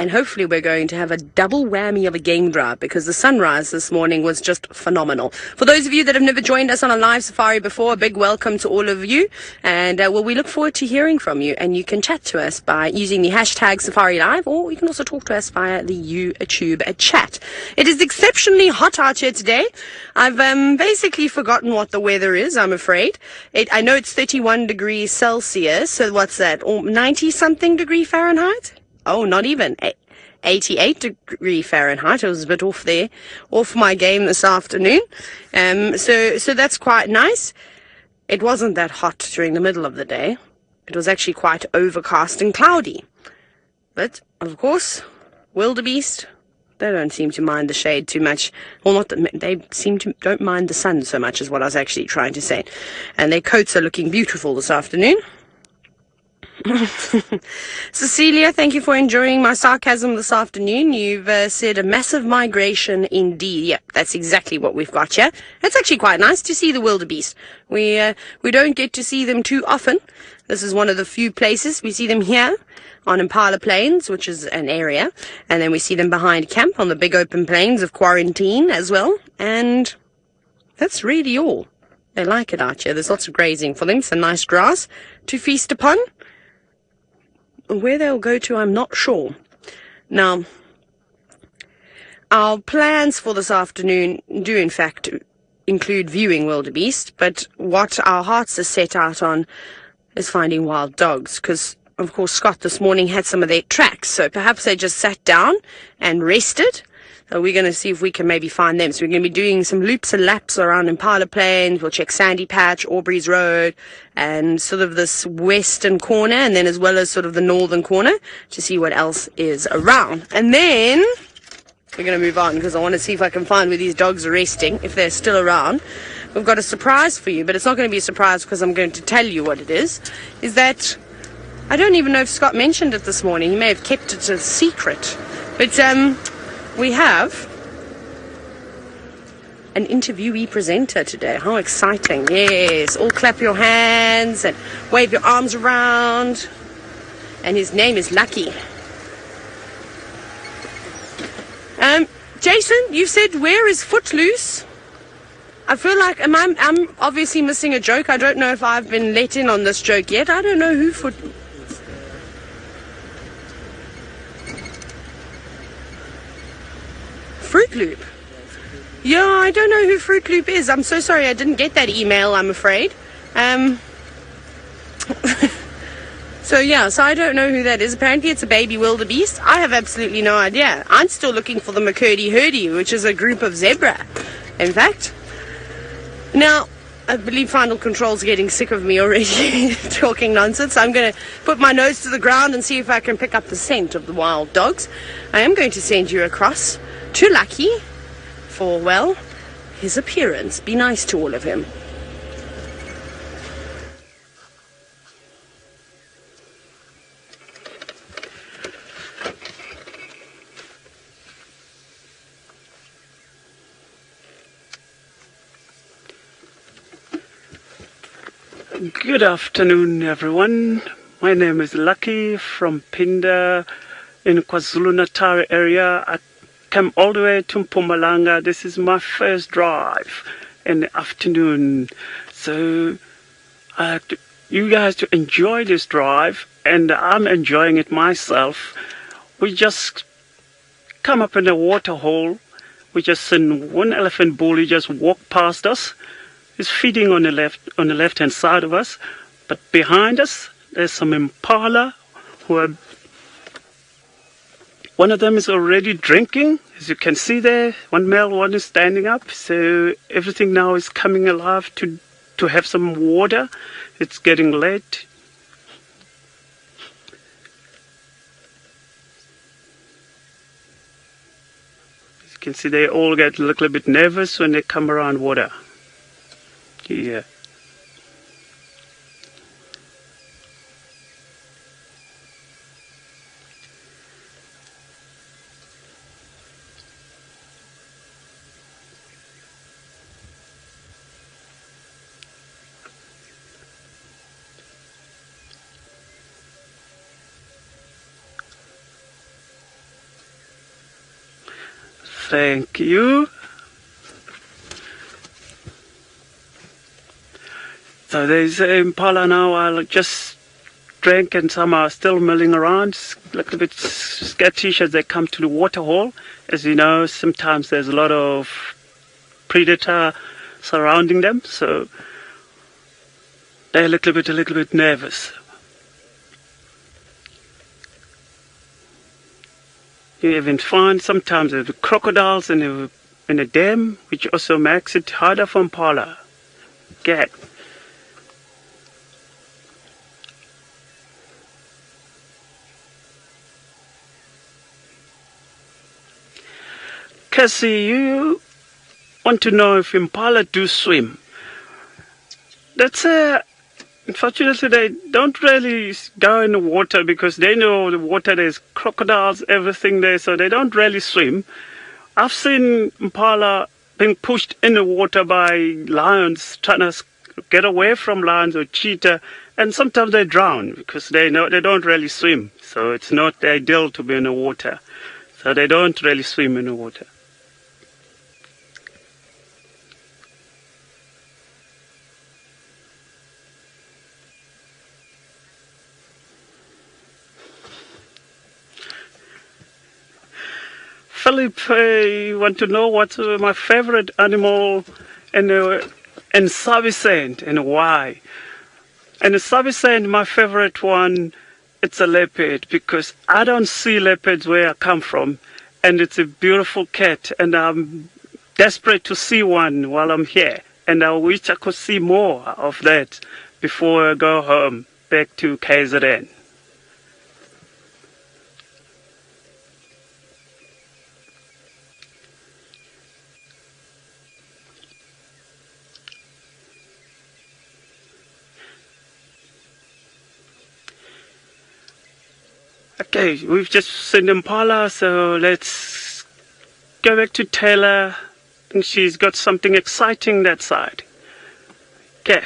and hopefully we're going to have a double whammy of a game drive because the sunrise this morning was just phenomenal. For those of you that have never joined us on a live safari before, a big welcome to all of you, and well, we look forward to hearing from you, and you can chat to us by using the hashtag Safari Live, or you can also talk to us via the YouTube chat. It is exceptionally hot out here today. I've basically forgotten what the weather is, I'm afraid. I know it's 31 degrees Celsius, so what's that, 90 something degree Fahrenheit? Oh, not even 88 degree Fahrenheit. I was a bit off there, off my game this afternoon. So that's quite nice. It wasn't that hot during the middle of the day. It was actually quite overcast and cloudy. But of course, wildebeest, they don't seem to mind the shade too much. Well, not that they don't mind the sun so much, is what I was actually trying to say. And their coats are looking beautiful this afternoon. Cecilia, thank you for enjoying my sarcasm this afternoon. You've said a massive migration indeed. Yep, that's exactly what we've got here. It's actually quite nice to see the wildebeest. We don't get to see them too often. This is one of the few places we see them here on Impala Plains, which is an area, and then we see them behind camp on the big open plains of Quarantine as well, and that's really all. They like it out here. There's lots of grazing for them, some nice grass to feast upon. Where they'll go to, I'm not sure. Now, our plans for this afternoon do in fact include viewing wildebeest, but what our hearts are set out on is finding wild dogs, because of course Scott this morning had some of their tracks, so perhaps they just sat down and rested. So we're going to see if we can maybe find them. So we're going to be doing some loops and laps around Impala Plains. We'll check Sandy Patch, Aubrey's Road, and sort of this western corner, and then as well as sort of the northern corner, to see what else is around. And then we're going to move on, because I want to see if I can find where these dogs are resting, if they're still around. We've got a surprise for you, but it's not going to be a surprise because I'm going to tell you what it is that I don't even know if Scott mentioned it this morning. He may have kept it a secret. But we have an interviewee presenter today. How exciting. Yes, all clap your hands and wave your arms around. And his name is Lucky. Jason, you said, where is Footloose? I feel like I'm obviously missing a joke. I don't know if I've been let in on this joke yet. I don't know who Fruit Loop. Yeah, I don't know who Fruit Loop is. I'm so sorry I didn't get that email, I'm afraid. So I don't know who that is. Apparently it's a baby wildebeest. I have absolutely no idea. I'm still looking for the McCurdy-Hurdy, which is a group of zebra, in fact. Now, I believe Final Control's getting sick of me already talking nonsense. I'm going to put my nose to the ground and see if I can pick up the scent of the wild dogs. I am going to send you across to Lucky for, well, his appearance. Be nice to all of him. Good afternoon, everyone. My name is Lucky from Pinda in KwaZulu-Natal area. I came all the way to Mpumalanga. This is my first drive in the afternoon. So I like you guys to enjoy this drive, and I'm enjoying it myself. We just come up in a water hole. We just seen one elephant bull. He just walked past us. Is feeding on the left hand side of us, but behind us there's some impala who are, one of them is already drinking, as you can see there. One male, one is standing up, so everything now is coming alive to have some water. It's getting late. As you can see, they all get a little bit nervous when they come around water. Yeah. Thank you. So there's impala now. I'll just drink, and some are still milling around, a little bit skittish as they come to the water hole. As you know, sometimes there's a lot of predator surrounding them, so they're a little bit nervous. You even find sometimes the crocodiles in a dam, which also makes it harder for impala. Okay. Cassie, you want to know if impala do swim. That's unfortunately they don't really go in the water because they know the water there's crocodiles, everything there, so they don't really swim. I've seen impala being pushed in the water by lions trying to get away from lions or cheetah, and sometimes they drown because they don't really swim. So it's not ideal to be in the water. So they don't really swim in the water. Philip, you want to know what's my favorite animal in Sabi sand and why? And the Sabi sand, my favorite one, it's a leopard, because I don't see leopards where I come from, and it's a beautiful cat, and I'm desperate to see one while I'm here, and I wish I could see more of that before I go home back to KZN. Okay, we've just seen impala, so let's go back to Taylor. I think she's got something exciting that side. Okay.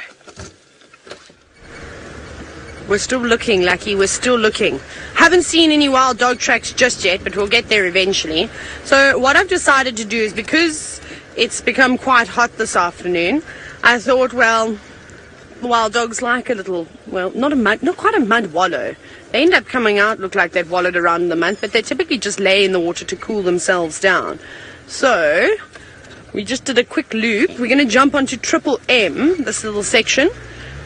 We're still looking, Lucky. We're still looking. Haven't seen any wild dog tracks just yet, but we'll get there eventually. So what I've decided to do is, because it's become quite hot this afternoon, I thought, well, wild dogs like a little, well, not quite a mud wallow. They end up coming out, look like they've wallowed around in the mud, but they typically just lay in the water to cool themselves down. So we just did a quick loop. We're going to jump onto Triple M, this little section,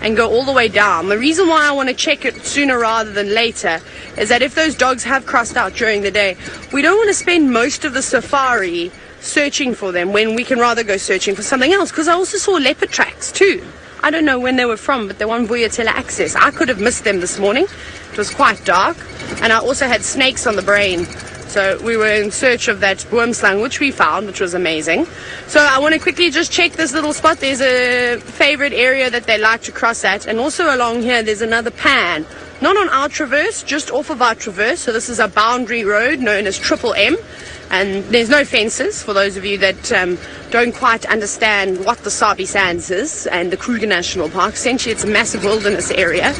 and go all the way down. The reason why I want to check it sooner rather than later is that if those dogs have crossed out during the day, we don't want to spend most of the safari searching for them when we can rather go searching for something else. Because I also saw leopard tracks too. I don't know when they were from, but they were on Vuyatela Access. I could have missed them this morning. It was quite dark. And I also had snakes on the brain. So we were in search of that boomslang, which we found, which was amazing. So I want to quickly just check this little spot. There's a favorite area that they like to cross at. And also along here, there's another pan. Not on our traverse, just off of our traverse. So this is a boundary road known as Triple M. And there's no fences, for those of you that don't quite understand what the Sabi Sands is and the Kruger National Park. Essentially, it's a massive wilderness area,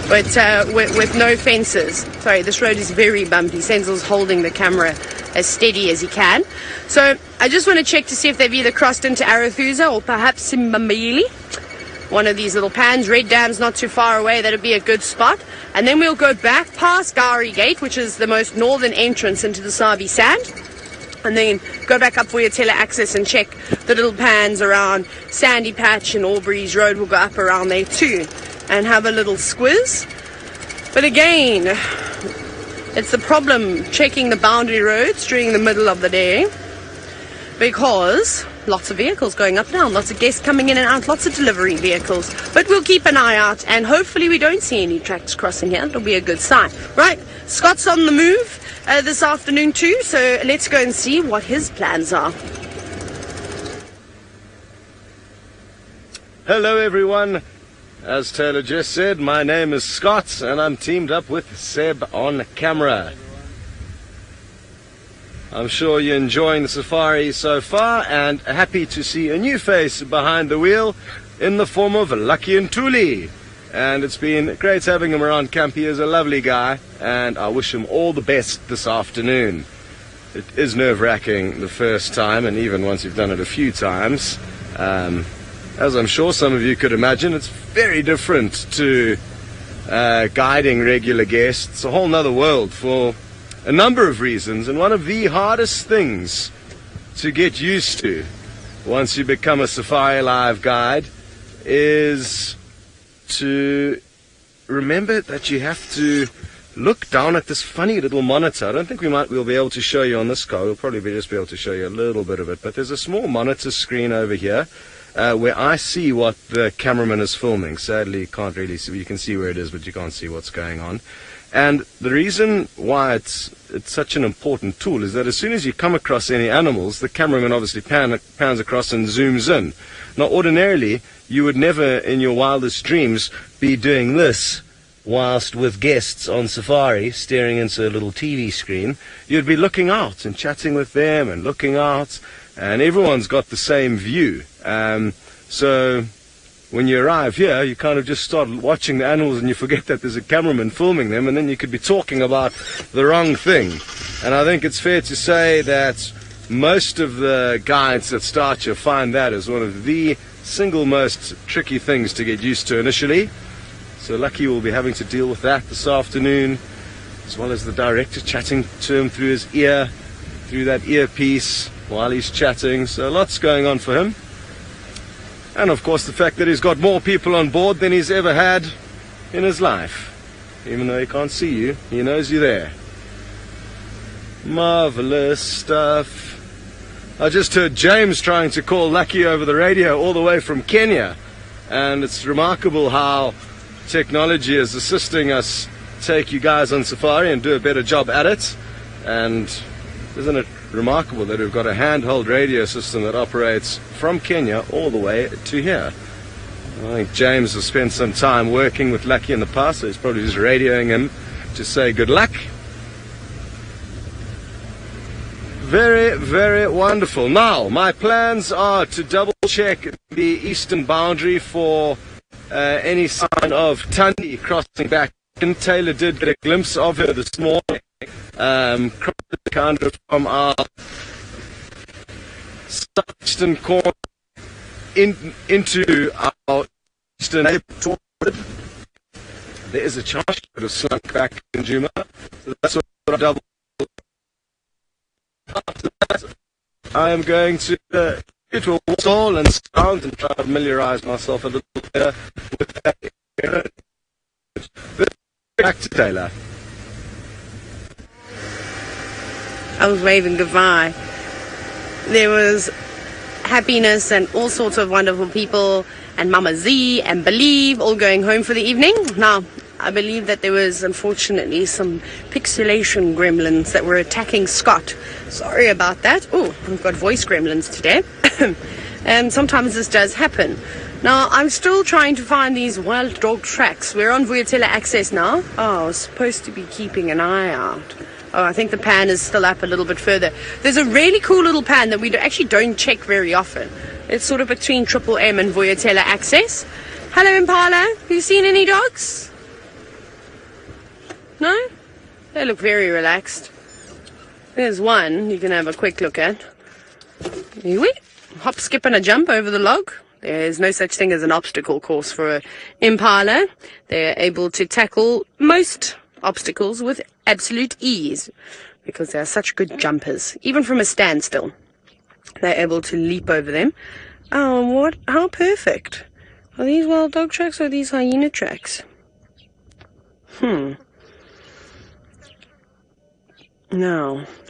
but with no fences. Sorry, this road is very bumpy. Senzel's holding the camera as steady as he can. So I just want to check to see if they've either crossed into Arathusa or perhaps Simbambili. One of these little pans. Red Dam's not too far away. That'll be a good spot. And then we'll go back past Gowrie Gate, which is the most northern entrance into the Sabi Sand. And then go back up Vuyatela Access and check the little pans around Sandy Patch and Aubrey's Road. We'll go up around there too and have a little squiz. But again, it's the problem checking the boundary roads during the middle of the day, because lots of vehicles going up and down, lots of guests coming in and out, lots of delivery vehicles. But we'll keep an eye out, and hopefully we don't see any tracks crossing here. It'll be a good sign. Right, Scott's on the move this afternoon too, so let's go and see what his plans are. Hello everyone. As Taylor just said, my name is Scott and I'm teamed up with Seb on camera. I'm sure you're enjoying the safari so far and happy to see a new face behind the wheel in the form of Lucky and Thuli. And it's been great having him around camp. He is a lovely guy and I wish him all the best this afternoon. it is nerve-wracking the first time, and even once you've done it a few times. As I'm sure some of you could imagine, it's very different to guiding regular guests. It's a whole nother world for a number of reasons, and one of the hardest things to get used to once you become a Safari Live guide is to remember that you have to look down at this funny little monitor. I don't think we'll be able to show you on this car. We'll probably just be able to show you a little bit of it. But there's a small monitor screen over here where I see what the cameraman is filming. Sadly, you can't really see. You can see where it is, but you can't see what's going on. And the reason why it's such an important tool is that as soon as you come across any animals, the cameraman obviously pans across and zooms in. Now, ordinarily, you would never in your wildest dreams be doing this whilst with guests on safari, staring into a little TV screen. You'd be looking out and chatting with them and looking out, and everyone's got the same view. So when you arrive here, you kind of just start watching the animals and you forget that there's a cameraman filming them, and then you could be talking about the wrong thing. And I think it's fair to say that most of the guides that start you find that as one of the single most tricky things to get used to initially. So Lucky will be having to deal with that this afternoon, as well as the director chatting to him through his ear, through that earpiece while he's chatting. So lots going on for him. And of course the fact that he's got more people on board than he's ever had in his life. Even though he can't see you, he knows you're there. Marvelous stuff. I just heard James trying to call Lucky over the radio all the way from Kenya. And it's remarkable how technology is assisting us take you guys on safari and do a better job at it. And isn't it remarkable that we've got a handheld radio system that operates from Kenya all the way to here. I think James has spent some time working with Lucky in the past, so he's probably just radioing him to say good luck. Very, very wonderful. Now, my plans are to double check the eastern boundary for any sign of Tandi crossing back. And Taylor did get a glimpse of her this morning, kind of from our southeastern corner into our eastern neighborhood. There is a chance she could have slunk back in Djuma. So that's what I double. After that, I am going to get to a stall and sound and try to familiarize myself a little better with that area. Back to Taylor. I was waving goodbye. There was happiness and all sorts of wonderful people, and Mama Z and Believe all going home for the evening. Now, I believe that there was unfortunately some pixelation gremlins that were attacking Scott. Sorry about that. Oh, I've got voice gremlins today. And sometimes this does happen. Now, I'm still trying to find these wild dog tracks. We're on Vuyatela Access now. Oh, I was supposed to be keeping an eye out. Oh, I think the pan is still up a little bit further. There's a really cool little pan that we actually don't check very often. It's sort of between Triple M and Vuyatela Access. Hello, Impala. Have you seen any dogs? No? They look very relaxed. There's one you can have a quick look at. Here we hop, skip and a jump over the log. There's no such thing as an obstacle course for an Impala. They're able to tackle most obstacles with absolute ease because they're such good jumpers. Even from a standstill, they're able to leap over them. Oh, what? How perfect. Are these wild dog tracks or are these hyena tracks? No.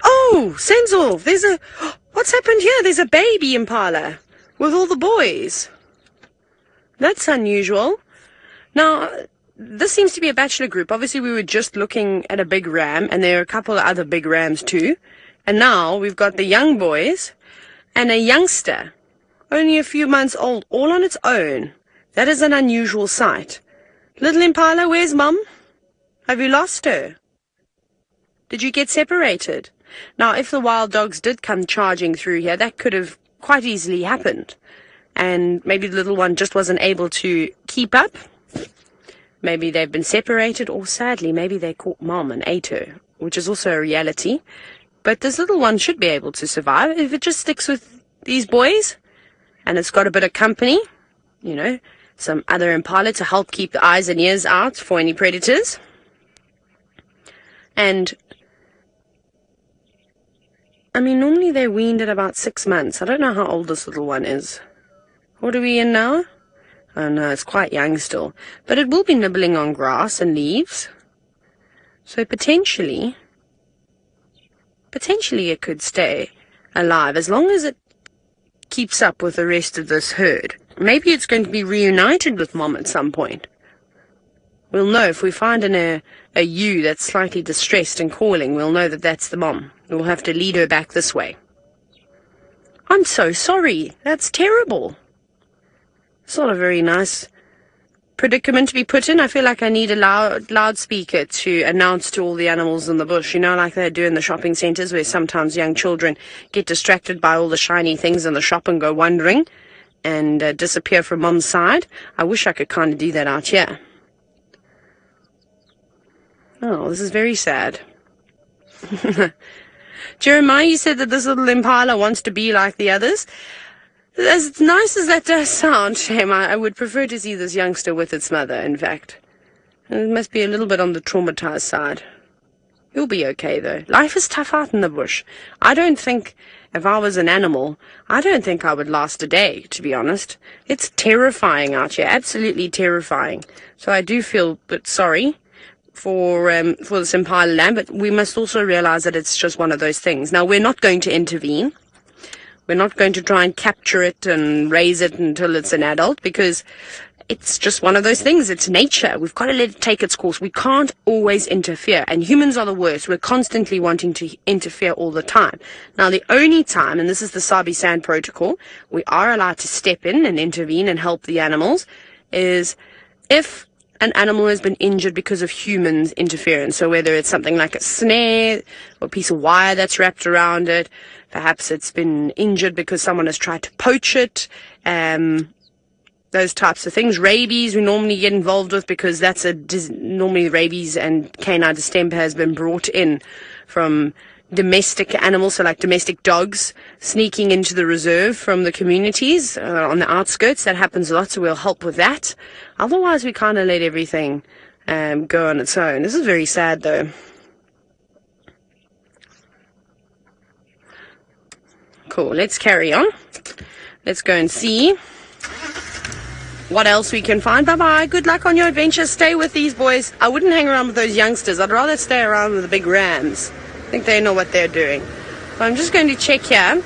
Oh, Senzel, there's a... What's happened here? There's a baby Impala with all the boys. That's unusual. Now, this seems to be a bachelor group. Obviously, we were just looking at a big ram, and there are a couple of other big rams too. And now we've got the young boys and a youngster, only a few months old, all on its own. That is an unusual sight. Little Impala, where's Mum? Have you lost her? Did you get separated? Now, if the wild dogs did come charging through here, that could have quite easily happened. And maybe the little one just wasn't able to keep up. Maybe they've been separated, or sadly, maybe they caught Mom and ate her, which is also a reality. But this little one should be able to survive if it just sticks with these boys and it's got a bit of company, you know, some other impala to help keep the eyes and ears out for any predators. And I mean, normally they're weaned at about 6 months. I don't know how old this little one is. What are we in now? Oh no, it's quite young still. But it will be nibbling on grass and leaves. So potentially it could stay alive as long as it keeps up with the rest of this herd. Maybe it's going to be reunited with mom at some point. We'll know if we find a ewe that's slightly distressed and calling, we'll know that that's the mom. We'll have to lead her back this way. I'm so sorry. That's terrible. It's not a very nice predicament to be put in. I feel like I need a loudspeaker to announce to all the animals in the bush, you know, like they do in the shopping centres where sometimes young children get distracted by all the shiny things in the shop and go wandering and disappear from mom's side. I wish I could kind of do that out here. Oh, this is very sad. Jeremiah, you said that this little impala wants to be like the others. As nice as that does sound, Shem, I would prefer to see this youngster with its mother, in fact. It must be a little bit on the traumatized side. You'll be okay, though. Life is tough out in the bush. I don't think, if I was an animal, I don't think I would last a day, to be honest. It's terrifying out here, absolutely terrifying. So I do feel a bit sorry for this impala lamb, but we must also realize that it's just one of those things. Now, we're not going to intervene. We're not going to try and capture it and raise it until it's an adult, because it's just one of those things. It's nature. We've got to let it take its course. We can't always interfere, and humans are the worst. We're constantly wanting to interfere all the time. Now, the only time, and this is the Sabi Sand Protocol, we are allowed to step in and intervene and help the animals, is if an animal has been injured because of humans' interference. So whether it's something like a snare or a piece of wire that's wrapped around it, perhaps it's been injured because someone has tried to poach it, those types of things. Rabies we normally get involved with, because that's normally rabies and canine distemper has been brought in from domestic animals, so like domestic dogs sneaking into the reserve from the communities on the outskirts. That happens a lot, so we'll help with that. Otherwise, we kind of let everything go on its own. This is very sad, though. Cool, let's carry on. Let's go and see what else we can find. Bye-bye. Good luck on your adventures. Stay with these boys. I wouldn't hang around with those youngsters. I'd rather stay around with the big rams. I think they know what they're doing. So I'm just going to check here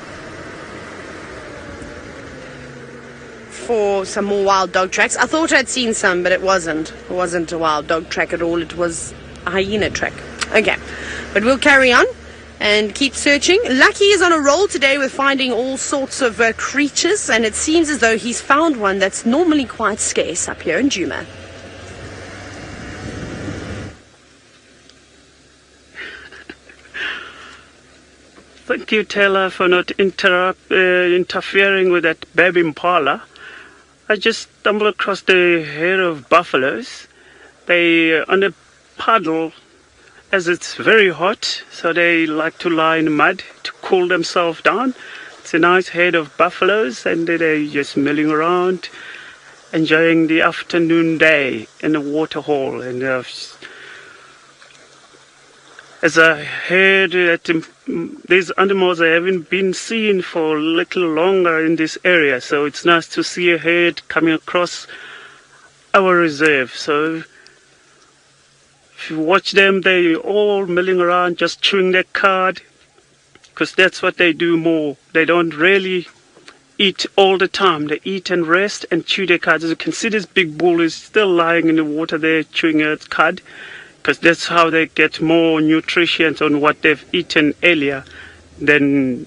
for some more wild dog tracks. I thought I'd seen some, but it wasn't. It wasn't a wild dog track at all. It was a hyena track. Okay, but we'll carry on and keep searching. Lucky is on a roll today with finding all sorts of creatures, and it seems as though he's found one that's normally quite scarce up here in Djuma. Thank you, Taylor, for not interfering with that baby impala. I just stumbled across the herd of buffaloes. They on a puddle, as it's very hot, so they like to lie in the mud to cool themselves down. It's a nice herd of buffaloes, and they're just milling around, enjoying the afternoon day in the water hole. And as I heard that these animals haven't been seen for a little longer in this area, so it's nice to see a herd coming across our reserve. So if you watch them, they're all milling around, just chewing their cud, because that's what they do more. They don't really eat all the time. They eat and rest and chew their cud. As you can see, this big bull is still lying in the water there, chewing its cud, because that's how they get more nutrition on what they've eaten earlier than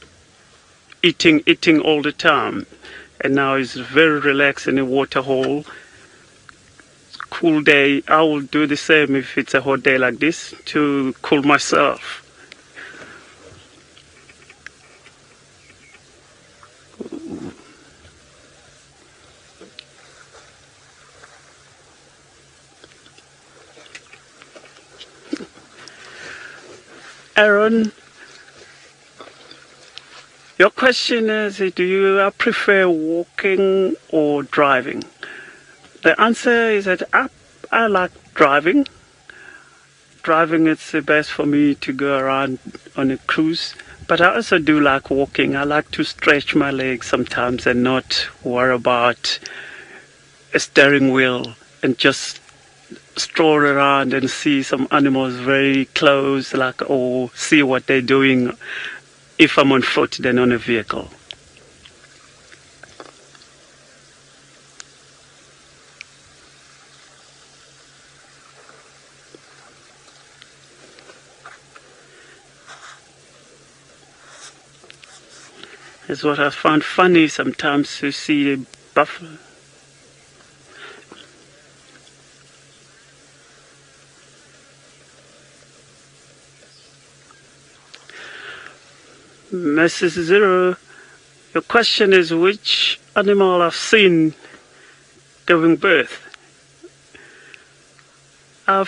eating all the time. And now it's very relaxed in the water hole. It's a cool day. I will do the same if it's a hot day like this to cool myself. Aaron, Your question is, do you prefer walking or driving? The answer is that I like driving. Driving is the best for me to go around on a cruise. But I also do like walking. I like to stretch my legs sometimes and not worry about a steering wheel and just stroll around and see some animals very close, or see what they're doing if I'm on foot than on a vehicle. It's what I found funny sometimes to see a buffalo. Mrs. Zero, your question is which animal I've seen giving birth. The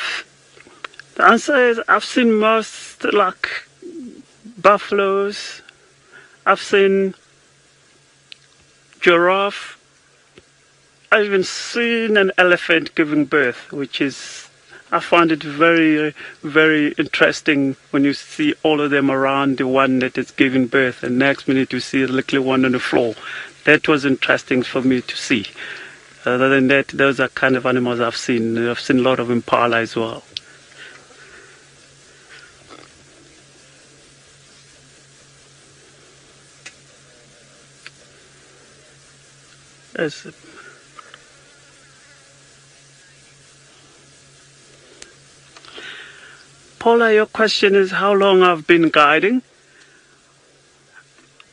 answer is I've seen most buffaloes. I've seen giraffe. I've even seen an elephant giving birth, which is, I find it very, very interesting when you see all of them around the one that is giving birth, and next minute you see a little one on the floor. That was interesting for me to see. Other than that, those are kind of animals I've seen. I've seen a lot of impala as well. Yes. Paula, your question is how long I've been guiding.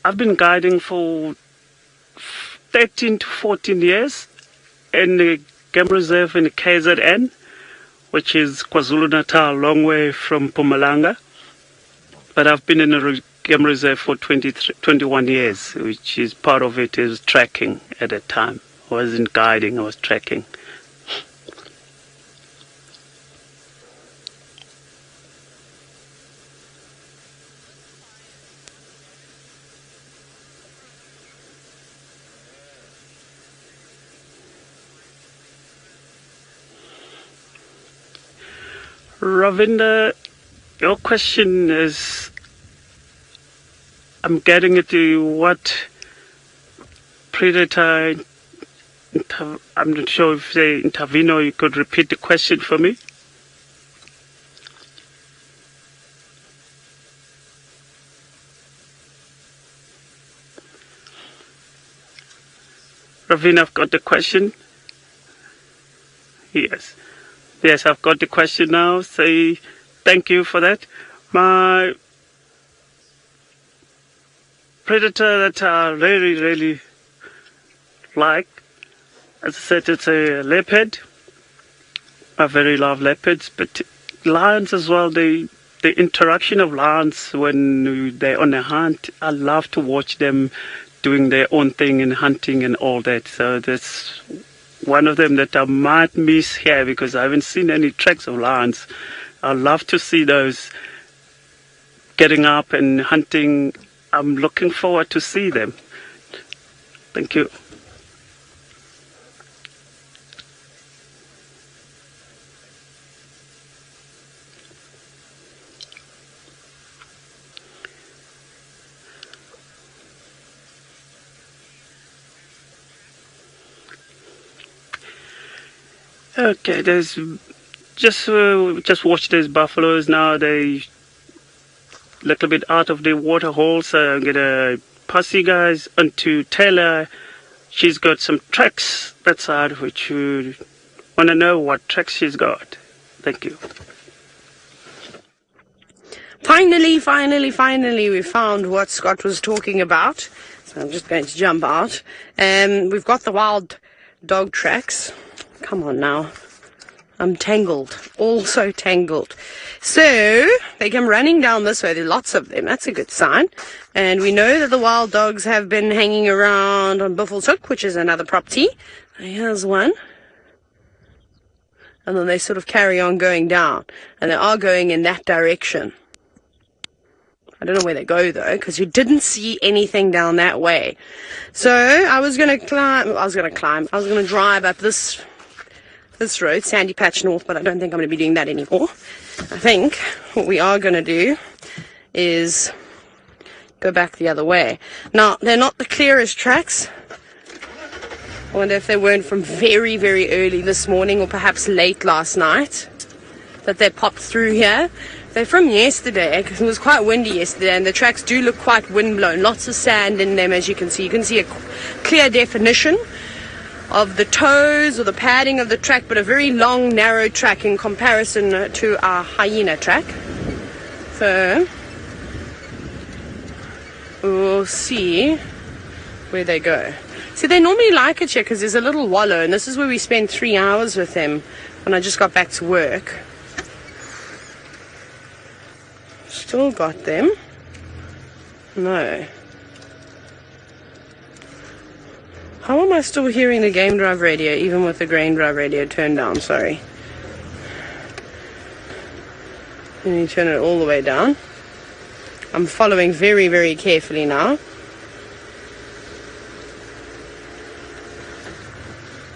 I've been guiding for 13 to 14 years in the game reserve in the KZN, which is KwaZulu-Natal, a long way from Mpumalanga. But I've been in a game reserve for 21 years, which is part of it is tracking at that time. I wasn't guiding, I was tracking. Ravinda, your question is, I'm getting into what predator, I'm not sure if they intervino, you could repeat the question for me. Ravina, I've got the question. Yes. Yes, I've got the question now. Say thank you for that. My predator that I really, really like, as I said, it's a leopard. I very love leopards, but lions as well. The interaction of lions when they're on a hunt, I love to watch them doing their own thing and hunting and all that. So that's one of them that I might miss here because I haven't seen any tracks of lions. I love to see those getting up and hunting. I'm looking forward to see them. Thank you. Okay, there's just watch these buffaloes now. They little bit out of the water hole, so I'm gonna pass you guys onto Taylor. She's got some tracks that side, which you wanna know what tracks she's got. Thank you. Finally, we found what Scott was talking about. So I'm just going to jump out. We've got the wild dog tracks. Come on now. I'm tangled. Also tangled. So, they come running down this way. There are lots of them. That's a good sign. And we know that the wild dogs have been hanging around on Buffels Hook, which is another property. Here's one. And then they sort of carry on going down. And they are going in that direction. I don't know where they go though, because you didn't see anything down that way. So I was going to drive up this road, Sandy Patch North, but I don't think I'm going to be doing that anymore. I think what we are going to do is go back the other way. Now, they're not the clearest tracks. I wonder if they weren't from very, very early this morning or perhaps late last night that they popped through here. They're from yesterday because it was quite windy yesterday, and the tracks do look quite windblown. Lots of sand in them, as you can see. You can see a clear definition of the toes or the padding of the track, but a very long, narrow track in comparison to our hyena track. So we'll see where they go. See, they normally like it here because there's a little wallow, and this is where we spent 3 hours with them when I just got back to work. Still got them. No. How am I still hearing the game drive radio even with the grain drive radio turned down? Sorry. Let me turn it all the way down. I'm following very, very carefully now.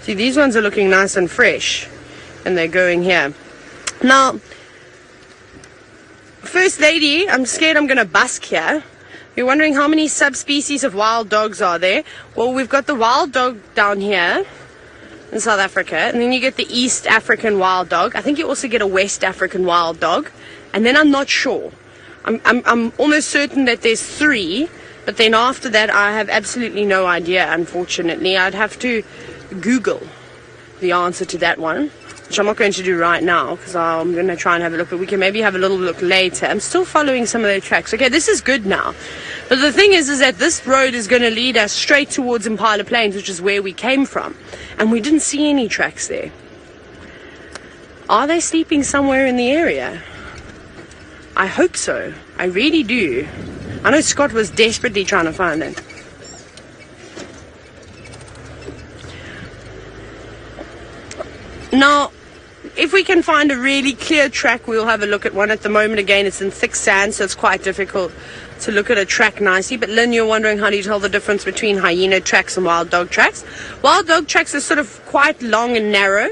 See, these ones are looking nice and fresh, and they're going here. Now, First Lady, I'm scared I'm going to busk here. You're wondering how many subspecies of wild dogs are there? Well, we've got the wild dog down here in South Africa, and then you get the East African wild dog. I think you also get a West African wild dog, and then I'm not sure. I'm almost certain that there's 3, but then after that I have absolutely no idea, unfortunately. I'd have to Google the answer to that one, which I'm not going to do right now because I'm going to try and have a look, but we can maybe have a little look later. I'm still following some of their tracks. Okay, this is good now. But the thing is that this road is going to lead us straight towards Impala Plains, which is where we came from. And we didn't see any tracks there. Are they sleeping somewhere in the area? I hope so. I really do. I know Scott was desperately trying to find them. Now, if we can find a really clear track, we'll have a look at one. At the moment, again, it's in thick sand, so it's quite difficult to look at a track nicely. But Lynn, you're wondering, how do you tell the difference between hyena tracks and wild dog tracks? Wild dog tracks are sort of quite long and narrow,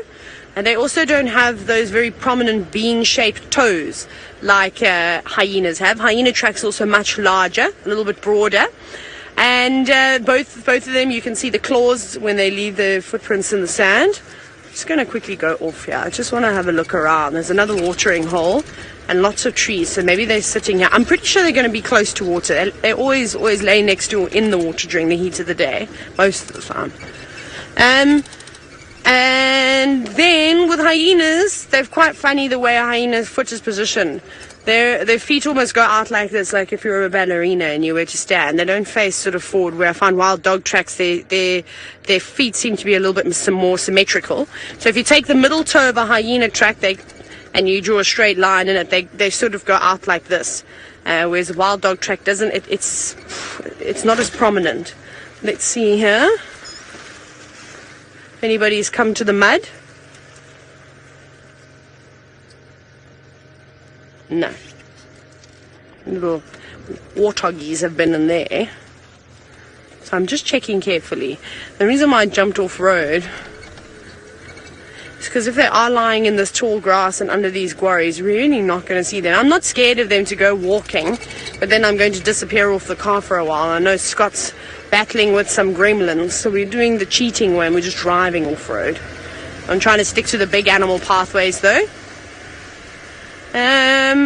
and they also don't have those very prominent bean-shaped toes like hyenas have. Hyena tracks are also much larger, a little bit broader. And both of them, you can see the claws when they leave their footprints in the sand. Just going to quickly go off here. I just want to have a look around. There's another watering hole and lots of trees, so maybe they're sitting here. I'm pretty sure they're going to be close to water. They always lay next to or in the water during the heat of the day, most of the time. And then with hyenas, they're quite funny the way a hyena's foot is positioned. Their feet almost go out like this, like if you were a ballerina and you were to stand. They don't face sort of forward, where I find wild dog tracks, their feet seem to be a little bit more symmetrical. So if you take the middle toe of a hyena track and you draw a straight line in it, they sort of go out like this. Whereas a wild dog track doesn't, it's not as prominent. Let's see here. If anybody's come to the mud. No. Little warthogies have been in there. So I'm just checking carefully. The reason why I jumped off road is because if they are lying in this tall grass and under these quarries, we're really not going to see them. I'm not scared of them to go walking, but then I'm going to disappear off the car for a while. I know Scott's battling with some gremlins, so we're doing the cheating way and we're just driving off road. I'm trying to stick to the big animal pathways though.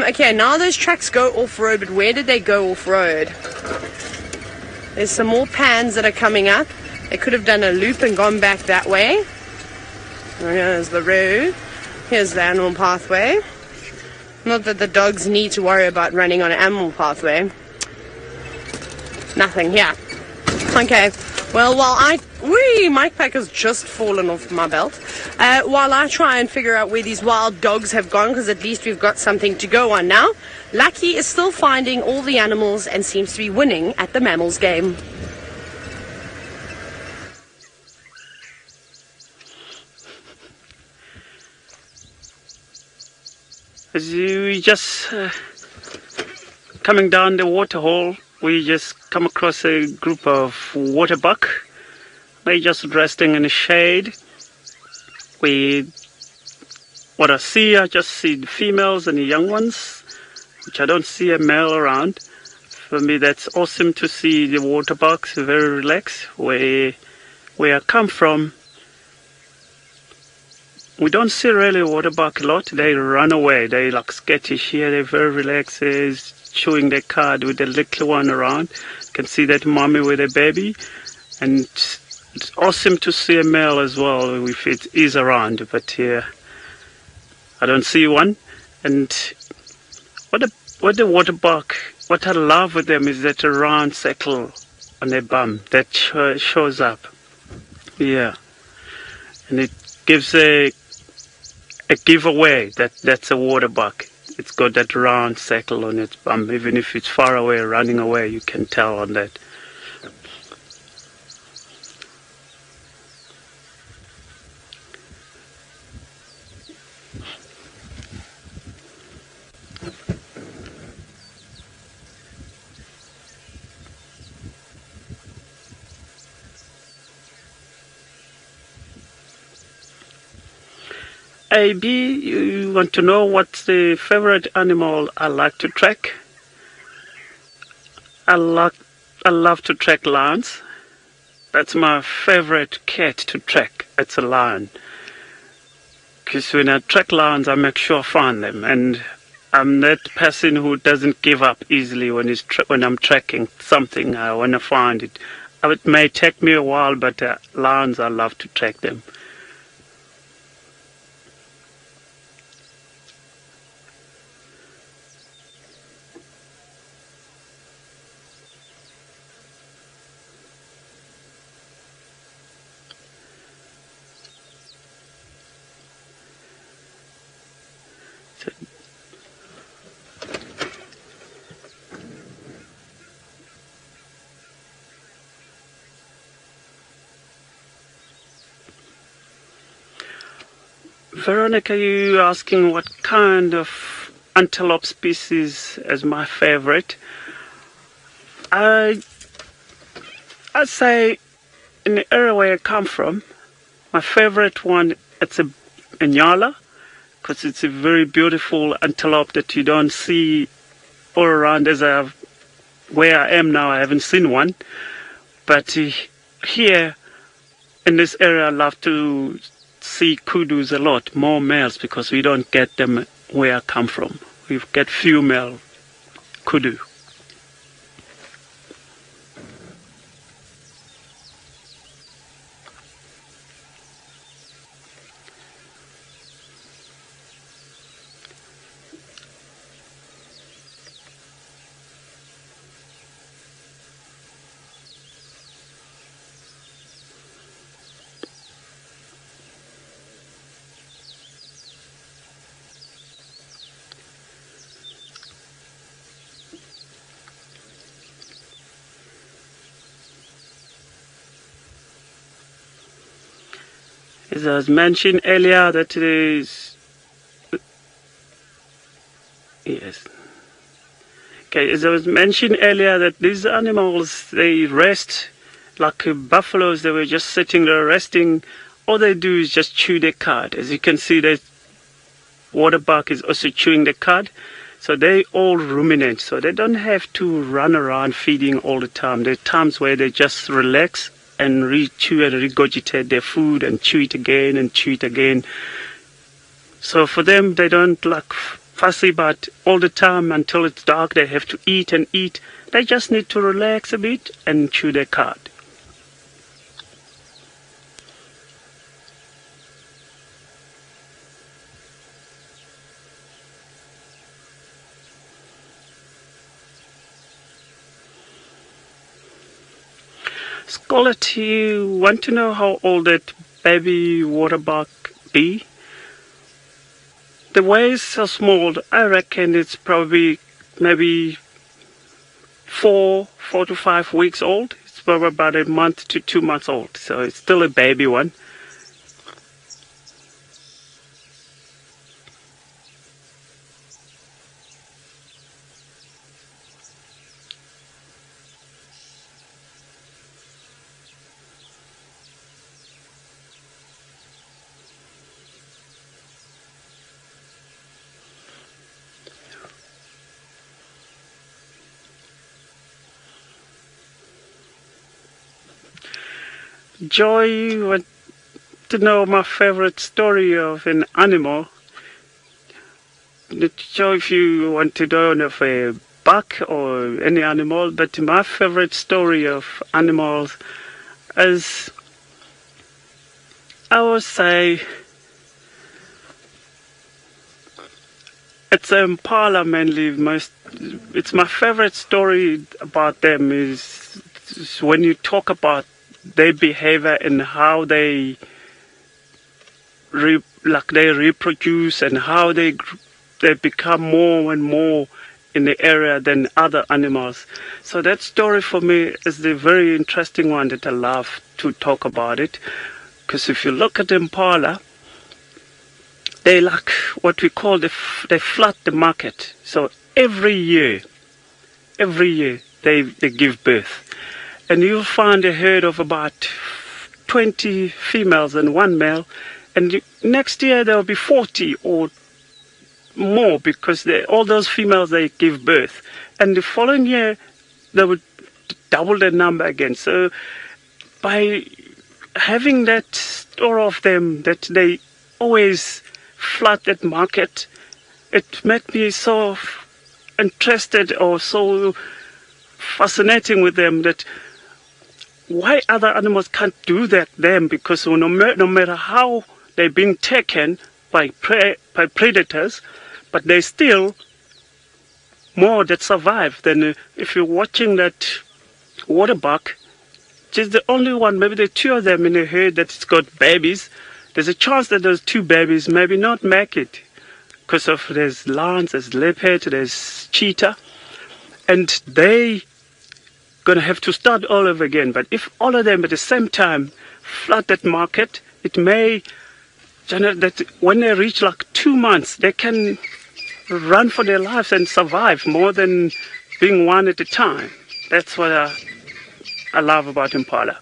Okay, now those tracks go off-road, but where did they go off-road? There's some more pans that are coming up. They could have done a loop and gone back that way. Here's the road. Here's the animal pathway. Not that the dogs need to worry about running on an animal pathway. Nothing here. Okay, well, my pack has just fallen off my belt. While I try and figure out where these wild dogs have gone, because at least we've got something to go on now, Lucky is still finding all the animals and seems to be winning at the mammals game. As we just coming down the waterhole, we just come across a group of waterbuck. They just resting in the shade. What I just see the females and the young ones, which I don't see a male around. For me, that's awesome to see the waterbucks very relaxed. Where I come from, we don't see really waterbuck a lot. They run away. They like skittish here. They're very relaxed, chewing their cud with the little one around. You can see that mommy with a baby. And it's awesome to see a male as well if it is around. But here, I don't see one. And what the waterbuck, what I love with them is that round circle on their bum that shows up. Yeah. And it gives a giveaway that that's a waterbuck. It's got that round circle on its bum. Even if it's far away, running away, you can tell on that. AB, you want to know what's the favorite animal I like to track? I love to track lions. That's my favorite cat to track. It's a lion. Because when I track lions, I make sure I find them. And I'm that person who doesn't give up easily when I'm tracking something. I want to find it. It may take me a while, but lions, I love to track them. Veronica, you asking what kind of antelope species is my favorite? I'd say in the area where I come from, my favorite one, it's a Nyala, because it's a very beautiful antelope that you don't see all around. Where I am now, I haven't seen one. But here in this area, I love to see kudus a lot, more males, because we don't get them where I come from. We get few male kudu. As I was mentioned earlier, that it is, yes. Okay, as I was mentioned earlier, that these animals, they rest like buffaloes. They were just sitting there resting. All they do is just chew their cud. As you can see, that waterbuck is also chewing the cud. So they all ruminate. So they don't have to run around feeding all the time. There are times where they just relax and chew and regurgitate their food and chew it again and chew it again. So for them, they don't like fussy about all the time until it's dark. They have to eat and eat. They just need to relax a bit and chew their cud. Scarlett, you want to know how old that baby waterbuck be? The ways are small. I reckon it's probably maybe 4 to 5 weeks old. It's probably about a month to 2 months old. So it's still a baby one. Joy want to know my favorite story of an animal. Not sure if you want to know of a buck or any animal, but my favorite story of animals is, I would say, it's Impala mainly. It's my favorite story about them is when you talk about their behavior and how they reproduce and how they become more and more in the area than other animals. So that story for me is the very interesting one that I love to talk about it. Because if you look at Impala, they like what we call they flood the market. So every year they give birth. And you'll find a herd of about 20 females and 1 male. And next year there will be 40 or more, because all those females, they give birth. And the following year they would double the number again. So by having that store of them, that they always flood that market, it made me so interested or so fascinating with them, that why other animals can't do that then, because no matter how they're being taken by predators, but there's still more that survive than if you're watching that water buck. She's the only one, maybe there are 2 of them in a herd that's got babies. There's a chance that those 2 babies maybe not make it, because of there's lions, there's leopard, there's cheetah, and they gonna have to start all over again. But if all of them at the same time flood that market, it may generate that when they reach like 2 months, they can run for their lives and survive more than being one at a time. That's what I love about Impala.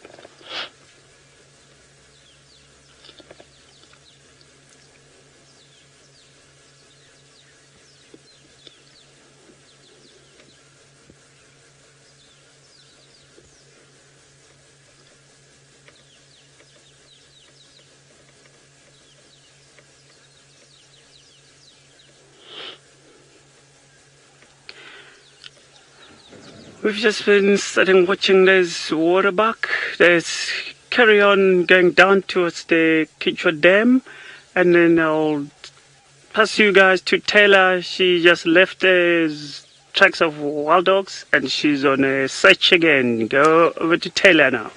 We've just been sitting watching this water buck. There's carry on going down towards the Chitwa Dam, and then I'll pass you guys to Taylor. She just left the tracks of wild dogs and she's on a search again. Go over to Taylor now.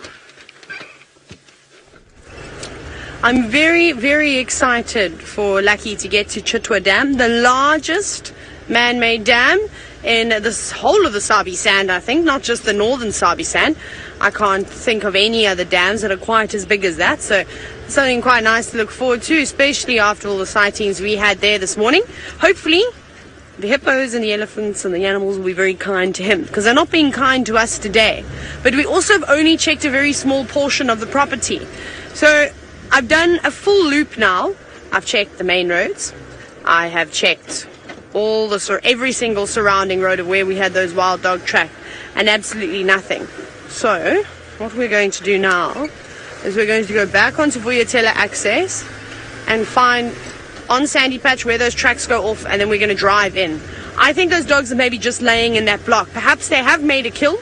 I'm very, very excited for Lucky to get to Chitwa Dam, the largest man-made dam in this whole of the Sabi Sand, I think, not just the northern Sabi Sand. I can't think of any other dams that are quite as big as that, so something quite nice to look forward to, especially after all the sightings we had there this morning. Hopefully the hippos and the elephants and the animals will be very kind to him, because they're not being kind to us today. But we also have only checked a very small portion of the property. So I've done a full loop now. I've checked the main roads. I have checked every single surrounding road of where we had those wild dog tracks, and absolutely nothing. So what we're going to do now is we're going to go back onto Vuyatela access and find on Sandy Patch where those tracks go off, and then we're going to drive in. I think those dogs are maybe just laying in that block. Perhaps they have made a kill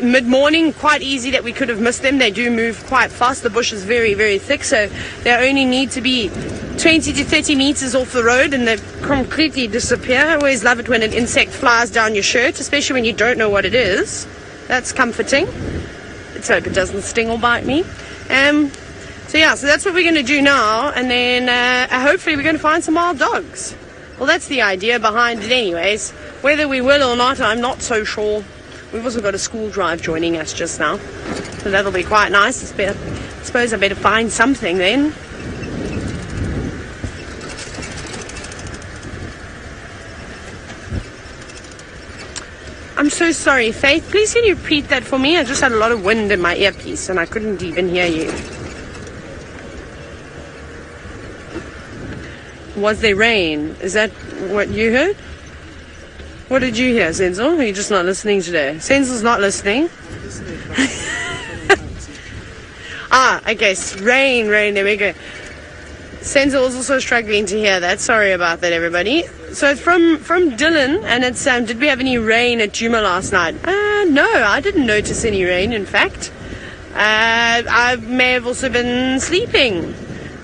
mid-morning, quite easy that we could have missed them. They do move quite fast. The bush is very, very thick, so they only need to be 20 to 30 meters off the road and they completely disappear. I always love it when an insect flies down your shirt, especially when you don't know what it is. That's comforting. Let's hope it doesn't sting or bite me. So that's what we're going to do now, and then hopefully we're going to find some wild dogs. Well, that's the idea behind it anyways. Whether we will or not, I'm not so sure. We've also got a school drive joining us just now, so that'll be quite nice. I suppose I better find something then. I'm so sorry, Faith. Please can you repeat that for me? I just had a lot of wind in my earpiece and I couldn't even hear you. Was there rain? Is that what you heard? What did you hear, Senzo? Are you just not listening today? Senzo's not listening. Okay, rain, there we go. Senzo was also struggling to hear that. Sorry about that, everybody. So it's from Dylan, and it's did we have any rain at Djuma last night? No, I didn't notice any rain, in fact. I may have also been sleeping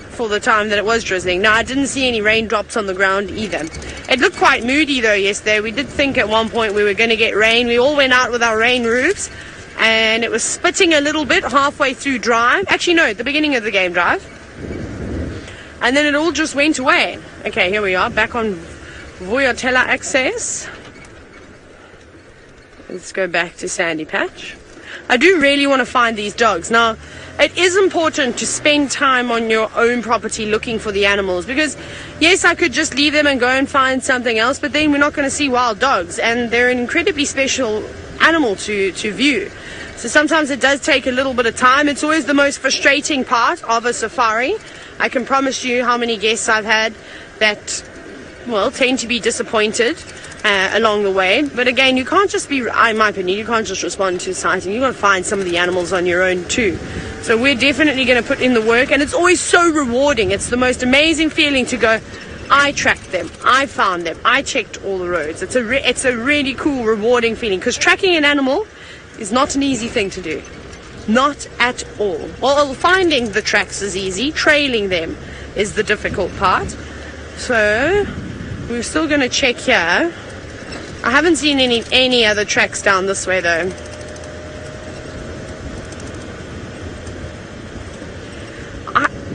for the time that it was drizzling. No, I didn't see any raindrops on the ground either. It looked quite moody though yesterday. We did think at one point we were going to get rain. We all went out with our rain roofs, and it was spitting a little bit halfway through drive. Actually, no, at the beginning of the game drive. And then it all just went away. Okay, here we are, back on Voyatella access. Let's go back to Sandy Patch. I do really want to find these dogs. Now, it is important to spend time on your own property looking for the animals, because yes, I could just leave them and go and find something else, but then we're not going to see wild dogs, and they're an incredibly special animal to view. So sometimes it does take a little bit of time. It's always the most frustrating part of a safari. I can promise you how many guests I've had that, well, tend to be disappointed along the way. But again, you can't just be, in my opinion, you can't just respond to sighting. You've got to find some of the animals on your own too. So we're definitely going to put in the work, and it's always so rewarding. It's the most amazing feeling to go, I tracked them, I found them, I checked all the roads. It's a really cool, rewarding feeling, because tracking an animal is not an easy thing to do. Not at all. Well, finding the tracks is easy. Trailing them is the difficult part. So we're still going to check here. I haven't seen any other tracks down this way though.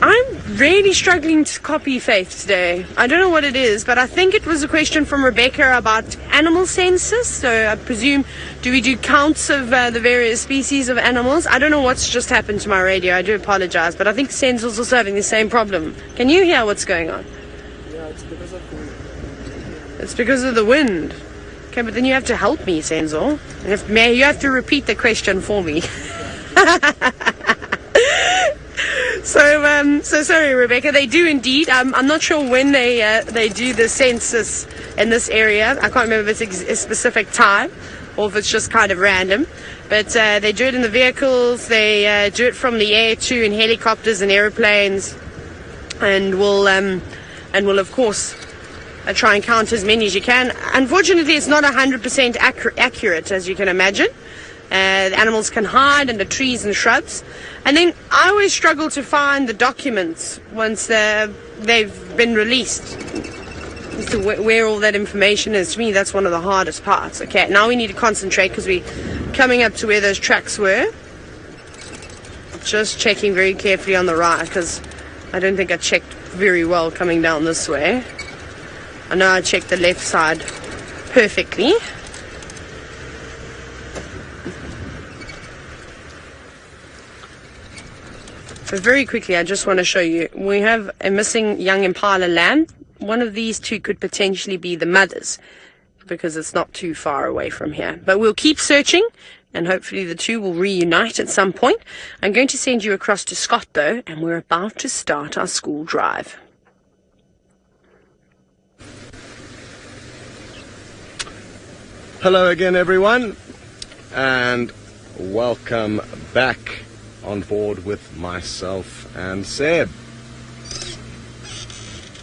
I'm really struggling to copy Faith today. I don't know what it is, but I think it was a question from Rebecca about animal census. So I presume, do we do counts of the various species of animals? I don't know what's just happened to my radio. I do apologize, but I think Senzo's also having the same problem. Can you hear what's going on? Yeah, it's because of the wind. It's because of the wind. Okay, but then you have to help me, Senzo. And you have to repeat the question for me. So sorry, Rebecca. They do indeed. I'm not sure when they do the census in this area. I can't remember if it's a specific time or if it's just kind of random. But they do it in the vehicles. They do it from the air too, in helicopters and airplanes, and will of course try and count as many as you can. Unfortunately, it's not 100% accurate, as you can imagine. The animals can hide under trees and shrubs. And then I always struggle to find the documents once they've been released, as to where all that information is. To me, that's one of the hardest parts. Okay, now we need to concentrate because we're coming up to where those tracks were. Just checking very carefully on the right, because I don't think I checked very well coming down this way. I know I checked the left side perfectly. But very quickly, I just want to show you, we have a missing young Impala lamb. One of these two could potentially be the mothers, because it's not too far away from here. But we'll keep searching, and hopefully the two will reunite at some point. I'm going to send you across to Scott, though, and we're about to start our school drive. Hello again, everyone, and welcome back on board with myself and Seb.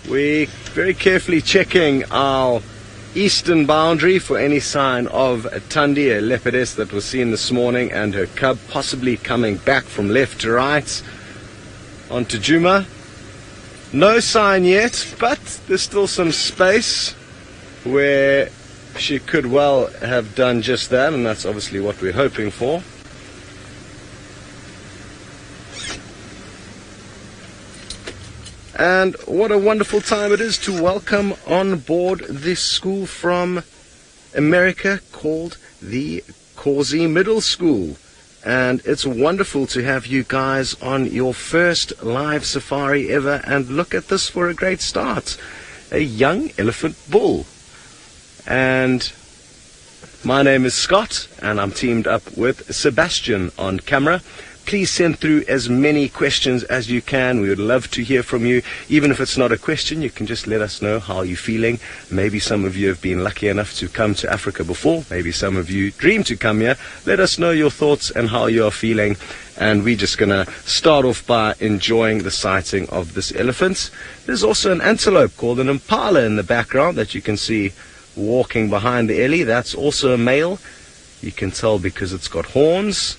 We're very carefully checking our eastern boundary for any sign of Tundi, a leopardess that was seen this morning, and her cub possibly coming back from left to right onto Djuma. No sign yet, but there's still some space where she could well have done just that, and that's obviously what we're hoping for. And what a wonderful time it is to welcome on board this school from America called the Causey Middle School. And it's wonderful to have you guys on your first live safari ever. And look at this for a great start. A young elephant bull. And My name is Scott, and I'm teamed up with Sebastian on camera. Please send through as many questions as you can. We would love to hear from you. Even if it's not a question, you can just let us know how you're feeling. Maybe some of you have been lucky enough to come to Africa before. Maybe some of you dream to come here. Let us know your thoughts and how you're feeling. And we're just going to start off by enjoying the sighting of this elephant. There's also an antelope called an Impala in the background that you can see walking behind the ellie. That's also a male. You can tell because it's got horns.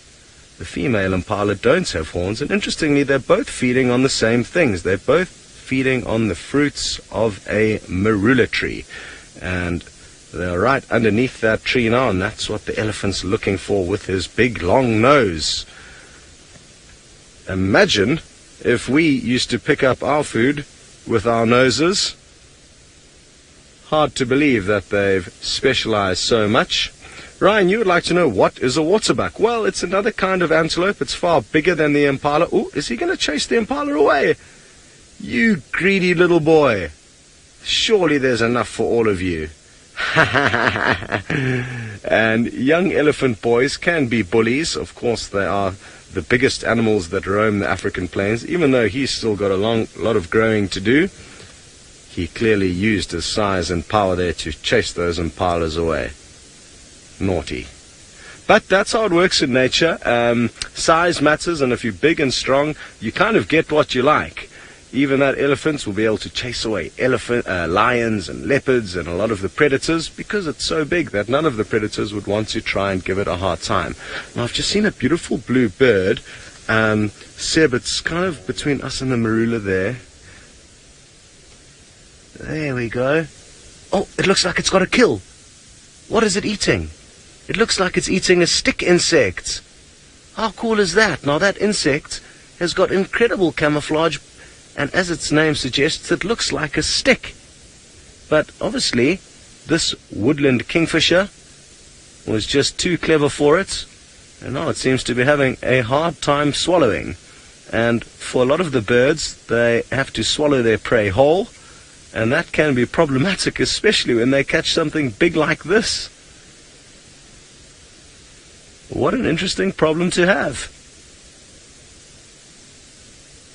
The female Impala don't have horns, and interestingly, they're both feeding on the same things. They're both feeding on the fruits of a marula tree, and they're right underneath that tree now, and that's what the elephant's looking for with his big long nose. Imagine if we used to pick up our food with our noses. Hard to believe that they've specialized so much. Ryan, you would like to know, what is a waterbuck? Well, it's another kind of antelope. It's far bigger than the Impala. Oh, is he going to chase the Impala away? You greedy little boy. Surely there's enough for all of you. And young elephant boys can be bullies. Of course, they are the biggest animals that roam the African plains. Even though he's still got a lot of growing to do, he clearly used his size and power there to chase those Impalas away. Naughty. But that's how it works in nature. Size matters, and if you're big and strong, you kind of get what you like. Even that elephant will be able to chase away lions and leopards and a lot of the predators because it's so big that none of the predators would want to try and give it a hard time. Now, I've just seen a beautiful blue bird. Seb, it's kind of between us and the marula there. There we go. Oh, it looks like it's got a kill. What is it eating? It looks like it's eating a stick insect. How cool is that? Now, that insect has got incredible camouflage, and as its name suggests, it looks like a stick. But obviously, this woodland kingfisher was just too clever for it, and now it seems to be having a hard time swallowing. And for a lot of the birds, they have to swallow their prey whole, and that can be problematic, especially when they catch something big like this. What an interesting problem to have.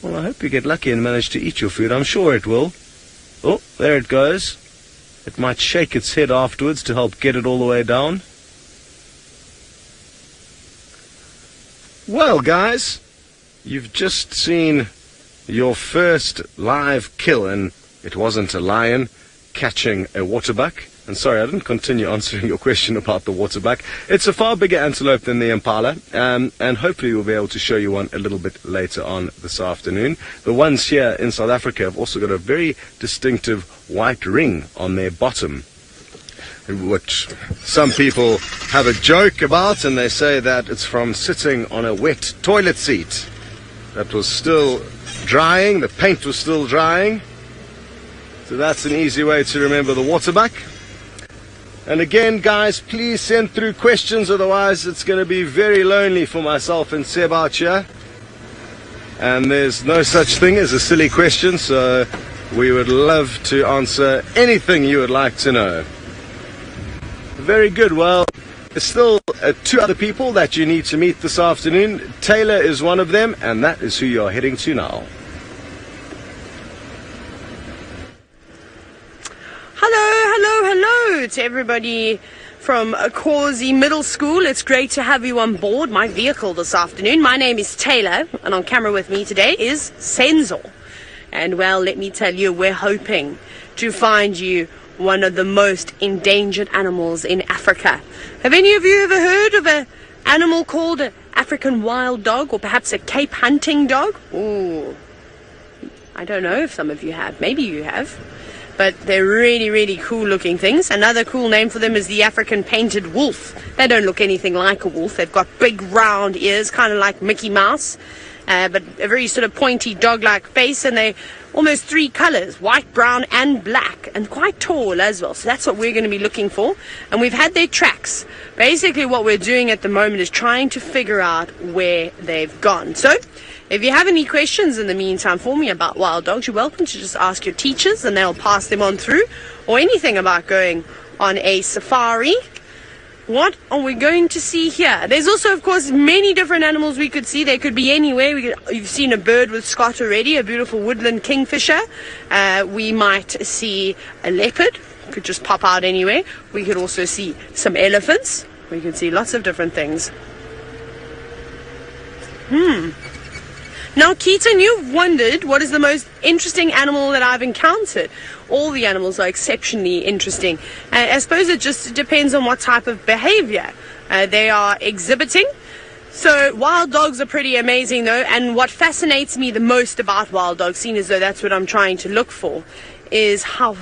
Well, I hope you get lucky and manage to eat your food. I'm sure it will. Oh, there it goes. It might shake its head afterwards to help get it all the way down. Well, guys, you've just seen your first live kill, and it wasn't a lion catching a waterbuck. And sorry, I didn't continue answering your question about the waterbuck. It's a far bigger antelope than the Impala, and hopefully we'll be able to show you one a little bit later on this afternoon. The ones here in South Africa have also got a very distinctive white ring on their bottom, which some people have a joke about, and they say that it's from sitting on a wet toilet seat that was still drying, the paint was still drying. So that's an easy way to remember the waterbuck. And again, guys, please send through questions, otherwise it's going to be very lonely for myself and Seb out here. And there's no such thing as a silly question, so we would love to answer anything you would like to know. Very good. Well, there's still two other people that you need to meet this afternoon. Taylor is one of them, and that is who you're heading to now. Hello to everybody from Causey Middle School. It's great to have you on board my vehicle this afternoon. My name is Taylor, and on camera with me today is Senzo. And well, let me tell you, we're hoping to find you one of the most endangered animals in Africa. Have any of you ever heard of an animal called an African wild dog, or perhaps a Cape hunting dog? Ooh, I don't know if some of you have. Maybe you have. But they're really, really cool looking things. Another cool name for them is the African painted wolf. They don't look anything like a wolf. They've got big round ears, kind of like Mickey Mouse, but a very sort of pointy dog-like face, and they're almost three colors, white, brown, and black, and quite tall as well. So that's what we're going to be looking for. And we've had their tracks. Basically what we're doing at the moment is trying to figure out where they've gone. So if you have any questions in the meantime for me about wild dogs, you're welcome to just ask your teachers and they'll pass them on through, or anything about going on a safari. what are we going to see here? There's also, of course, many different animals we could see. They could be anywhere. You've seen a bird with Scott already, a beautiful woodland kingfisher. We might see a leopard. Could just pop out anywhere. We could also see some elephants. We could see lots of different things. Now, Keaton, you've wondered what is the most interesting animal that I've encountered. All the animals are exceptionally interesting. I suppose it just depends on what type of behavior they are exhibiting. So wild dogs are pretty amazing, though, and what fascinates me the most about wild dogs, seeing as though that's what I'm trying to look for, is how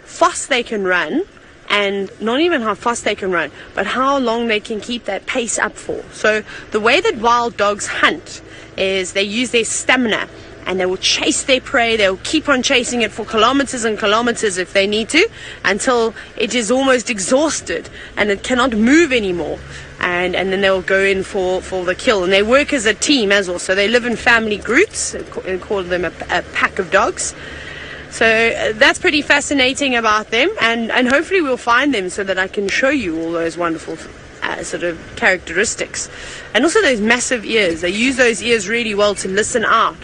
fast they can run, and not even how fast they can run, but how long they can keep that pace up for. So the way that wild dogs hunt is they use their stamina, and they will chase their prey. They'll keep on chasing it for kilometers and kilometers if they need to, until it is almost exhausted and it cannot move anymore. And then they'll go in for the kill. And they work as a team as well. So they live in family groups. They call them a pack of dogs. So that's pretty fascinating about them. And hopefully we'll find them so that I can show you all those wonderful sort of characteristics. And also those massive ears. They use those ears really well to listen out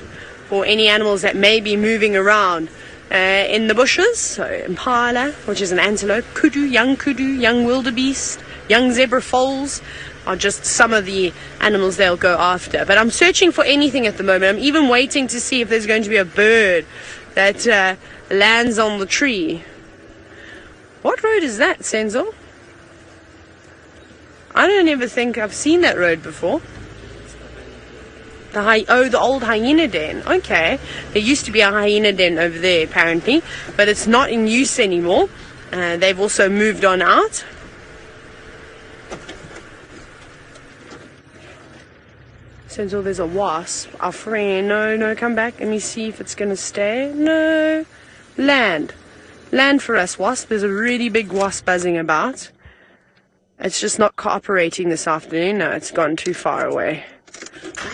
for any animals that may be moving around in the bushes. So impala, which is an antelope, kudu, young wildebeest, young zebra foals are just some of the animals they'll go after. But I'm searching for anything at the moment. I'm even waiting to see if there's going to be a bird that lands on the tree. What road is that, Senzo? I don't ever think I've seen that road before. The old hyena den. Okay. There used to be a hyena den over there, apparently, but it's not in use anymore. They've also moved on out. Senzo, there's a wasp. Our friend. No, come back. Let me see if it's going to stay. No. Land for us, wasp. There's a really big wasp buzzing about. It's just not cooperating this afternoon. No, it's gone too far away.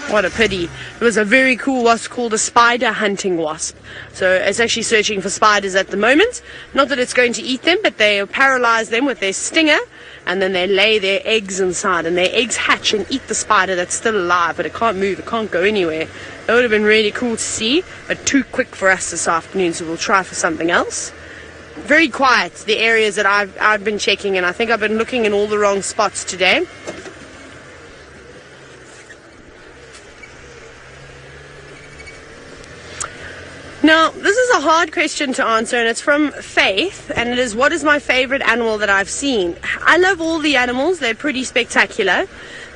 What a pity. It was a very cool wasp called a spider hunting wasp. So it's actually searching for spiders at the moment. Not that it's going to eat them, but they paralyze them with their stinger, and then they lay their eggs inside, and their eggs hatch and eat the spider that's still alive, but it can't move, it can't go anywhere. That would have been really cool to see, but too quick for us this afternoon, so we'll try for something else. Very quiet, the areas that I've been checking, and I think I've been looking in all the wrong spots today. Now, this is a hard question to answer, and it's from Faith, and it is, what is my favorite animal that I've seen? I love all the animals. They're pretty spectacular.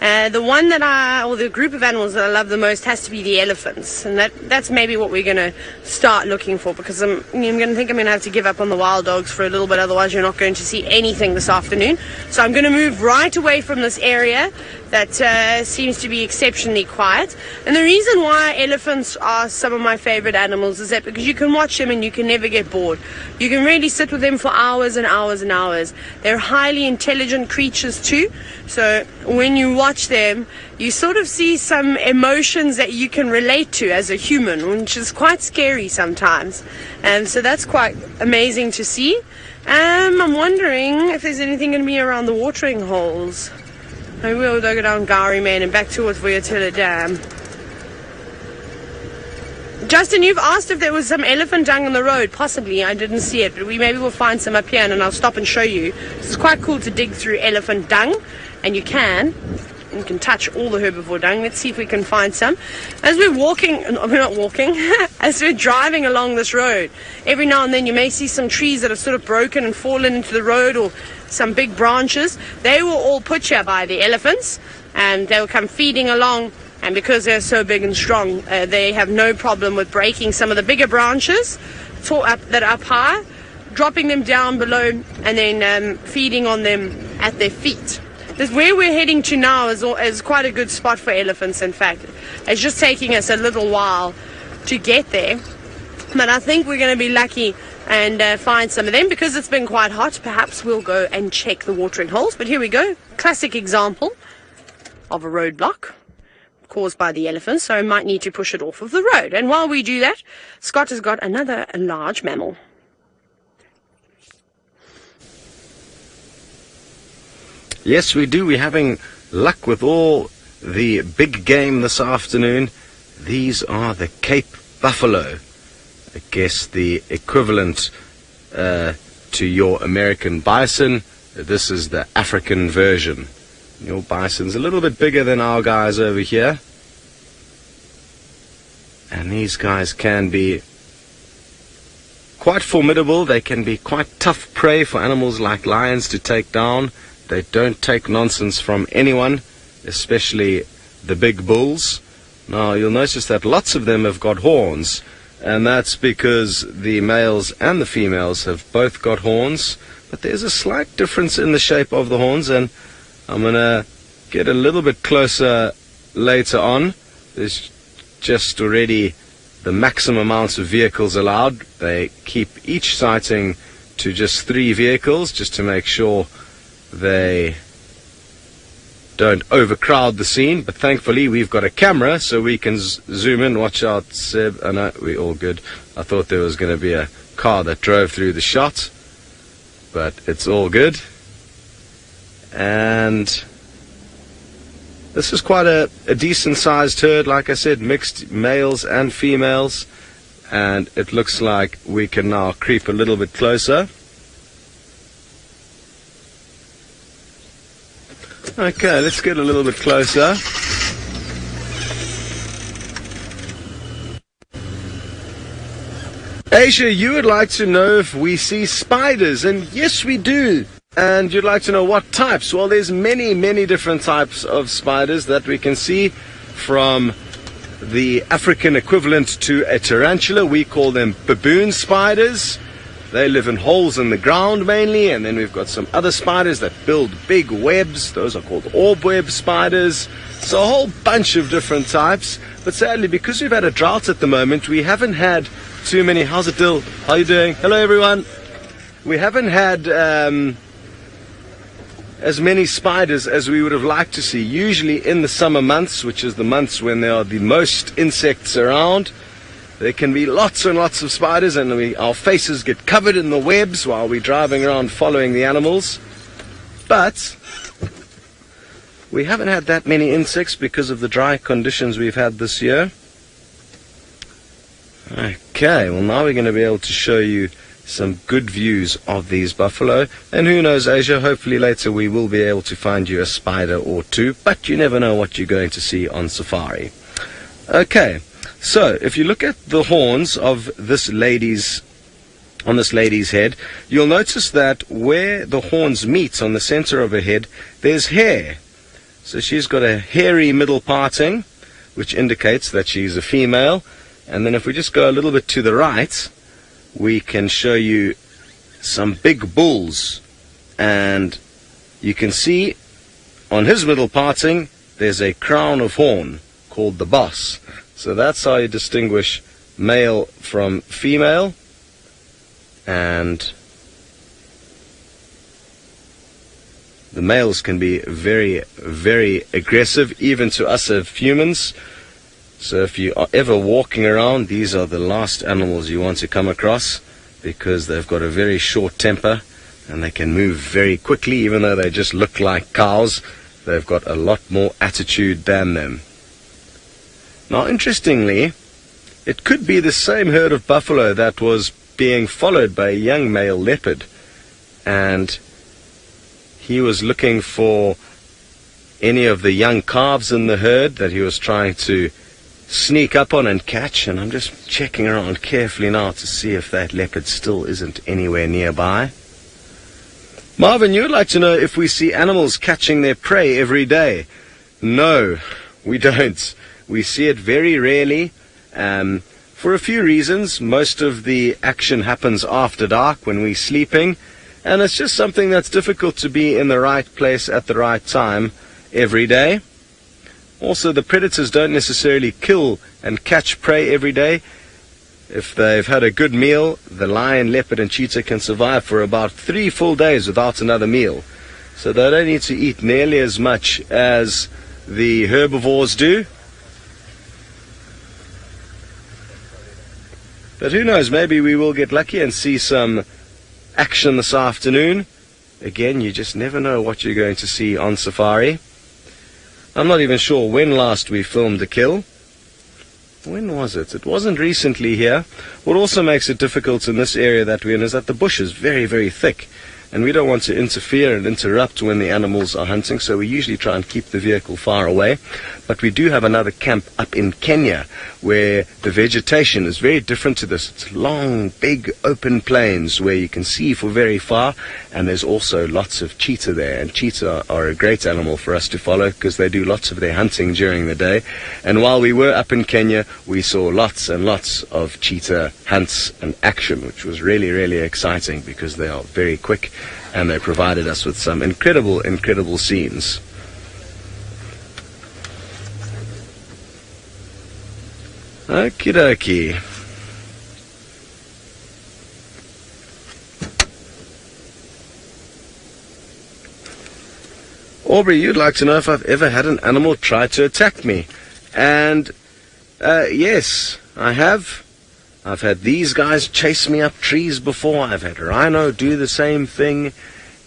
The one that or the group of animals that I love the most has to be the elephants, and that's maybe what we're going to start looking for, because I'm going to have to give up on the wild dogs for a little bit, otherwise you're not going to see anything this afternoon. So I'm going to move right away from this area that seems to be exceptionally quiet. And the reason why elephants are some of my favorite animals is that because you can watch them and you can never get bored. You can really sit with them for hours and hours and hours. They're highly intelligent creatures too. So when you watch them, you sort of see some emotions that you can relate to as a human, which is quite scary sometimes. And so that's quite amazing to see. I'm wondering if there's anything going to be around the watering holes. Maybe we'll go down Gowrie Man and back towards Vuyatilla Dam. Justin, you've asked if there was some elephant dung on the road. Possibly, I didn't see it, but maybe we'll find some up here, and I'll stop and show you. It's quite cool to dig through elephant dung, and you can touch all the herbivore dung. Let's see if we can find some. As we're as we're driving along this road, every now and then you may see some trees that are sort of broken and fallen into the road, or some big branches. They were all put here by the elephants, and they'll come feeding along, and because they're so big and strong, they have no problem with breaking some of the bigger branches that are up high, dropping them down below, and then feeding on them at their feet. Where we're heading to now is quite a good spot for elephants. In fact, it's just taking us a little while to get there, but I think we're going to be lucky and find some of them. Because it's been quite hot, perhaps we'll go and check the watering holes. But here we go, classic example of a roadblock caused by the elephants, so I might need to push it off of the road. And while we do that, Scott has got another large mammal. Yes, we do. We're having luck with all the big game this afternoon. These are the Cape buffalo. I guess the equivalent to your American bison. This is the African version. Your bison's a little bit bigger than our guys over here. And these guys can be quite formidable. They can be quite tough prey for animals like lions to take down. They don't take nonsense from anyone, especially the big bulls. Now, you'll notice that lots of them have got horns, and that's because the males and the females have both got horns, but there's a slight difference in the shape of the horns, and I'm going to get a little bit closer later on. There's just already the maximum amounts of vehicles allowed. They keep each sighting to just 3 vehicles, just to make sure they don't overcrowd the scene. But thankfully we've got a camera, so we can zoom in. Watch out, Seb. Oh no, we're all good. I thought there was going to be a car that drove through the shot, but it's all good. And this is quite a decent sized herd, like I said, mixed males and females, and it looks like we can now creep a little bit closer. Okay, let's get a little bit closer. Asia, you would like to know if we see spiders, and yes we do. And you'd like to know what types. Well, there's many different types of spiders that we can see, from the African equivalent to a tarantula. We call them baboon spiders. They live in holes in the ground mainly, and then we've got some other spiders that build big webs. Those are called orb web spiders. So a whole bunch of different types. But sadly, because we've had a drought at the moment, we haven't had too many. How's it, Dill? How you doing? Hello, everyone. We haven't had as many spiders as we would have liked to see. Usually in the summer months, which is the months when there are the most insects around, there can be lots and lots of spiders, and our faces get covered in the webs while we're driving around following the animals. But we haven't had that many insects because of the dry conditions we've had this year. Okay, well now we're going to be able to show you some good views of these buffalo, and who knows, Asia, hopefully later we will be able to find you a spider or two, but you never know what you're going to see on safari. Okay, so if you look at the horns of this lady's head, you'll notice that where the horns meet on the center of her head, there's hair. So she's got a hairy middle parting, which indicates that she's a female. And then if we just go a little bit to the right, we can show you some big bulls, and you can see on his middle parting there's a crown of horn called the boss. So that's how you distinguish male from female. And the males can be very aggressive, even to us as humans. So if you are ever walking around, these are the last animals you want to come across, because they've got a very short temper and they can move very quickly. Even though they just look like cows, they've got a lot more attitude than them. Now, interestingly, it could be the same herd of buffalo that was being followed by a young male leopard, and he was looking for any of the young calves in the herd that he was trying to sneak up on and catch. And I'm just checking around carefully now to see if that leopard still isn't anywhere nearby. Marvin, you'd like to know if we see animals catching their prey every day. No, we don't. We see it very rarely, for a few reasons. Most of the action happens after dark when we're sleeping, and it's just something that's difficult to be in the right place at the right time every day. Also, the predators don't necessarily kill and catch prey every day. If they've had a good meal, the lion, leopard and cheetah can survive for about 3 full days without another meal. So they don't need to eat nearly as much as the herbivores do. But who knows, maybe we will get lucky and see some action this afternoon. again, you just never know what you're going to see on safari. I'm not even sure when last we filmed a kill. When was it? It wasn't recently here. What also makes it difficult in this area that we're in is that the bush is very, very thick. And we don't want to interfere and interrupt when the animals are hunting, so we usually try and keep the vehicle far away. But we do have another camp up in Kenya where the vegetation is very different to this. It's long, big, open plains where you can see for very far, and there's also lots of cheetah there. And cheetah are a great animal for us to follow because they do lots of their hunting during the day. And while we were up in Kenya, we saw lots and lots of cheetah hunts and action, which was really, really exciting because they are very quick. And they provided us with some incredible, incredible scenes. Okie dokie. Aubrey, you'd like to know if I've ever had an animal try to attack me. And, yes, I have. I've had these guys chase me up trees before. I've had rhino do the same thing.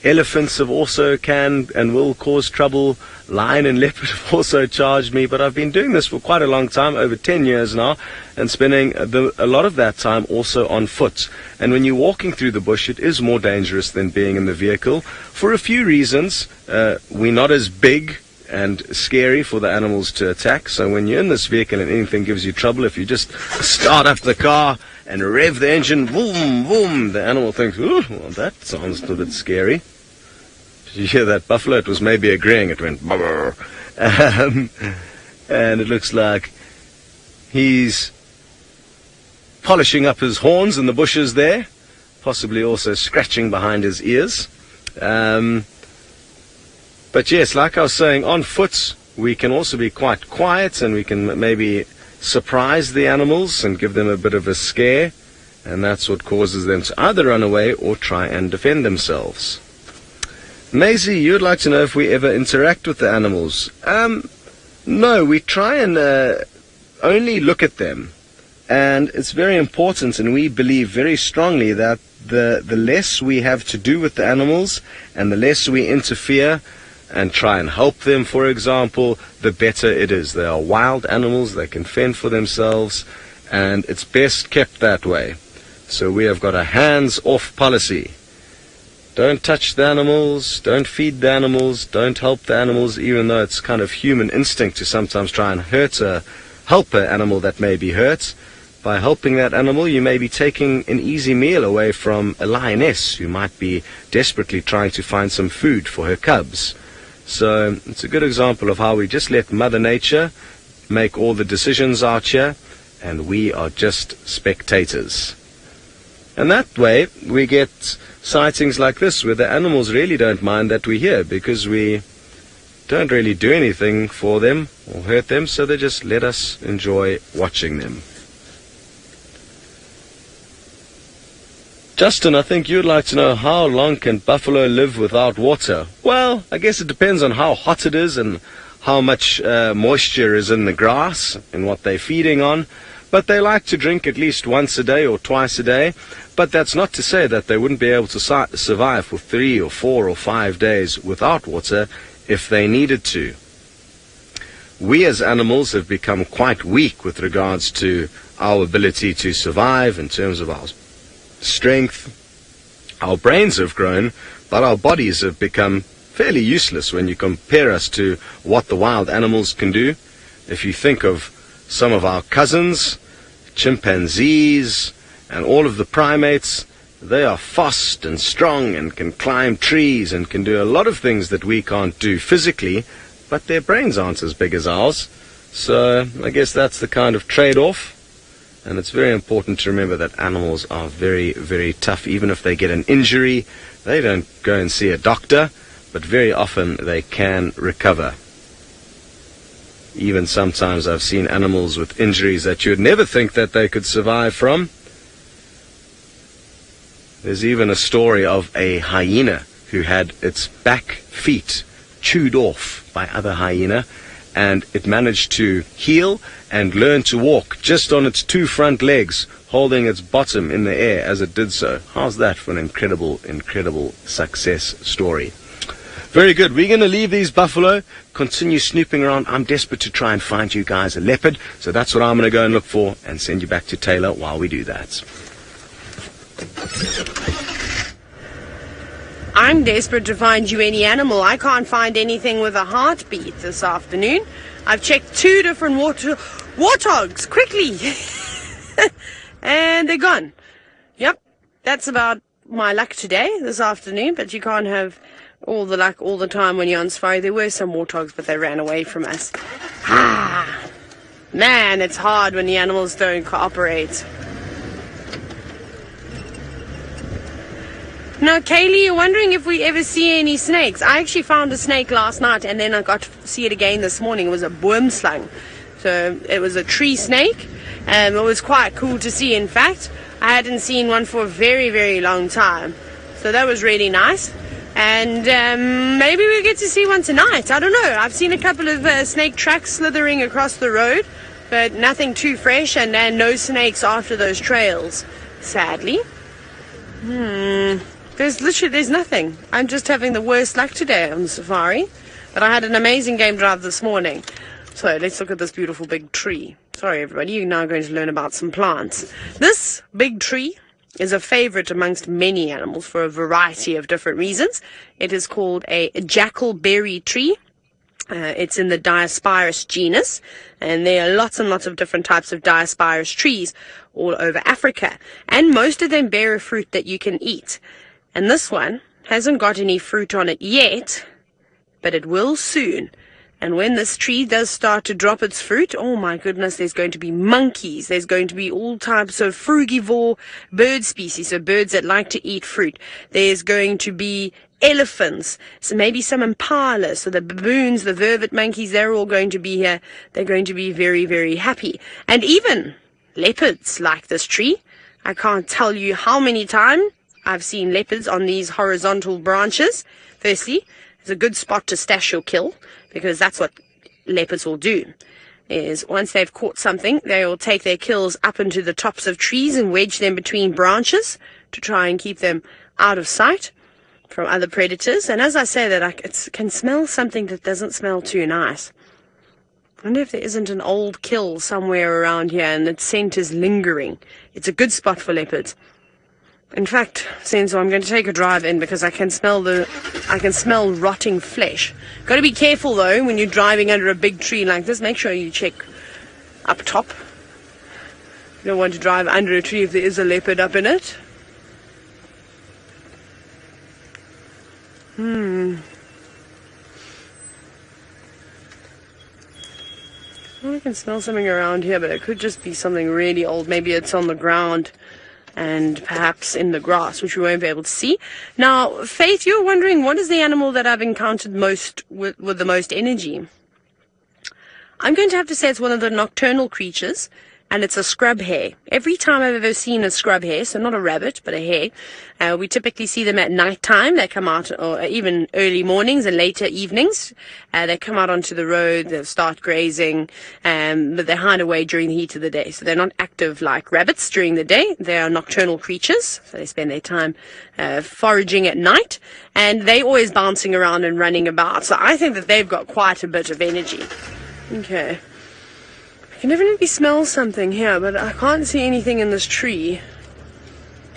Elephants have also can and will cause trouble. Lion and leopard have also charged me. But I've been doing this for quite a long time, over 10 years now, and spending a lot of that time also on foot. And when you're walking through the bush, it is more dangerous than being in the vehicle for a few reasons. We're not as big and scary for the animals to attack. So when you're in this vehicle and anything gives you trouble, if you just start up the car and rev the engine, boom, boom, the animal thinks, ooh, well, that sounds a bit scary. Did you hear that buffalo? It was maybe agreeing. It went, brr. And it looks like he's polishing up his horns in the bushes there, possibly also scratching behind his ears. But yes, like I was saying, on foot we can also be quite quiet, and we can maybe surprise the animals and give them a bit of a scare, and that's what causes them to either run away or try and defend themselves. Maisie, you'd like to know if we ever interact with the animals. No, we try and only look at them, and it's very important, and we believe very strongly that the less we have to do with the animals and the less we interfere and try and help them, for example, the better it is. They are wild animals, they can fend for themselves, and it's best kept that way. So we have got a hands-off policy. Don't touch the animals, don't feed the animals, don't help the animals, even though it's kind of human instinct to sometimes try and help an animal that may be hurt. By helping that animal, you may be taking an easy meal away from a lioness who might be desperately trying to find some food for her cubs. So it's a good example of how we just let Mother Nature make all the decisions out here, and we are just spectators. And that way we get sightings like this where the animals really don't mind that we're here, because we don't really do anything for them or hurt them, so they just let us enjoy watching them. Justin, I think you'd like to know, how long can buffalo live without water? Well, I guess it depends on how hot it is and how much moisture is in the grass and what they're feeding on. But they like to drink at least once a day or twice a day. But that's not to say that they wouldn't be able to survive for 3 or 4 or 5 days without water if they needed to. We as animals have become quite weak with regards to our ability to survive in terms of our strength. Our brains have grown, but our bodies have become fairly useless when you compare us to what the wild animals can do. If you think of some of our cousins, chimpanzees, and all of the primates, they are fast and strong and can climb trees and can do a lot of things that we can't do physically, but their brains aren't as big as ours. So I guess that's the kind of trade-off. And it's very important to remember that animals are very, very tough. Even if they get an injury, they don't go and see a doctor, but very often they can recover. Even sometimes I've seen animals with injuries that you would never think that they could survive from. There's even a story of a hyena who had its back feet chewed off by other hyena, and it managed to heal and learn to walk just on its 2 front legs holding its bottom in the air as it did so. How's that for an incredible, incredible success story? Very good. We're going to leave these buffalo, continue snooping around. I'm desperate to try and find you guys a leopard, so that's what I'm going to go and look for and send you back to Taylor while we do that. I'm desperate to find you any animal. I can't find anything with a heartbeat this afternoon. I've checked 2 different warthogs, quickly. And they're gone. Yep, that's about my luck today, this afternoon, but you can't have all the luck all the time when you're on safari. There were some warthogs, but they ran away from us. Man, it's hard when the animals don't cooperate. Now, Kaylee, you're wondering if we ever see any snakes. I actually found a snake last night, and then I got to see it again this morning. It was a boomslang. So it was a tree snake, and it was quite cool to see. In fact, I hadn't seen one for a very, very long time. So that was really nice. And maybe we'll get to see one tonight. I don't know. I've seen a couple of snake tracks slithering across the road, but nothing too fresh, and no snakes after those trails, sadly. There's nothing. I'm just having the worst luck today on safari. But I had an amazing game drive this morning. So let's look at this beautiful big tree. Sorry, everybody. You're now going to learn about some plants. This big tree is a favorite amongst many animals for a variety of different reasons. It is called a jackal berry tree. It's in the Digestive genus, and there are lots and lots of different types of Digestive trees all over Africa, and most of them bear a fruit that you can eat. And this one hasn't got any fruit on it yet, but it will soon. And when this tree does start to drop its fruit, oh my goodness, there's going to be monkeys. There's going to be all types of frugivore bird species, so birds that like to eat fruit. There's going to be elephants, so maybe some impalas, so the baboons, the vervet monkeys, they're all going to be here. They're going to be very, very happy. And even leopards like this tree. I can't tell you how many times I've seen leopards on these horizontal branches. Firstly, it's a good spot to stash your kill, because that's what leopards will do, is once they've caught something, they will take their kills up into the tops of trees and wedge them between branches to try and keep them out of sight from other predators. And as I say that, I can smell something that doesn't smell too nice. I wonder if there isn't an old kill somewhere around here and the scent is lingering. It's a good spot for leopards. In fact, Senzo, I'm going to take a drive in because I can smell rotting flesh. Got to be careful though when you're driving under a big tree like this. Make sure you check up top. You don't want to drive under a tree if there is a leopard up in it. I can smell something around here, but it could just be something really old. Maybe it's on the ground and perhaps in the grass, which we won't be able to see. Now, Faith, you're wondering, what is the animal that I've encountered most with the most energy? I'm going to have to say it's one of the nocturnal creatures, and it's a scrub hare. Every time I've ever seen a scrub hare, so not a rabbit, but a hare, we typically see them at night time. They come out, or even early mornings and later evenings. They come out onto the road, they'll start grazing, but they hide away during the heat of the day. So they're not active like rabbits during the day. They are nocturnal creatures, so they spend their time foraging at night, and they're always bouncing around and running about. So I think that they've got quite a bit of energy. Okay. I can definitely smell something here, but I can't see anything in this tree.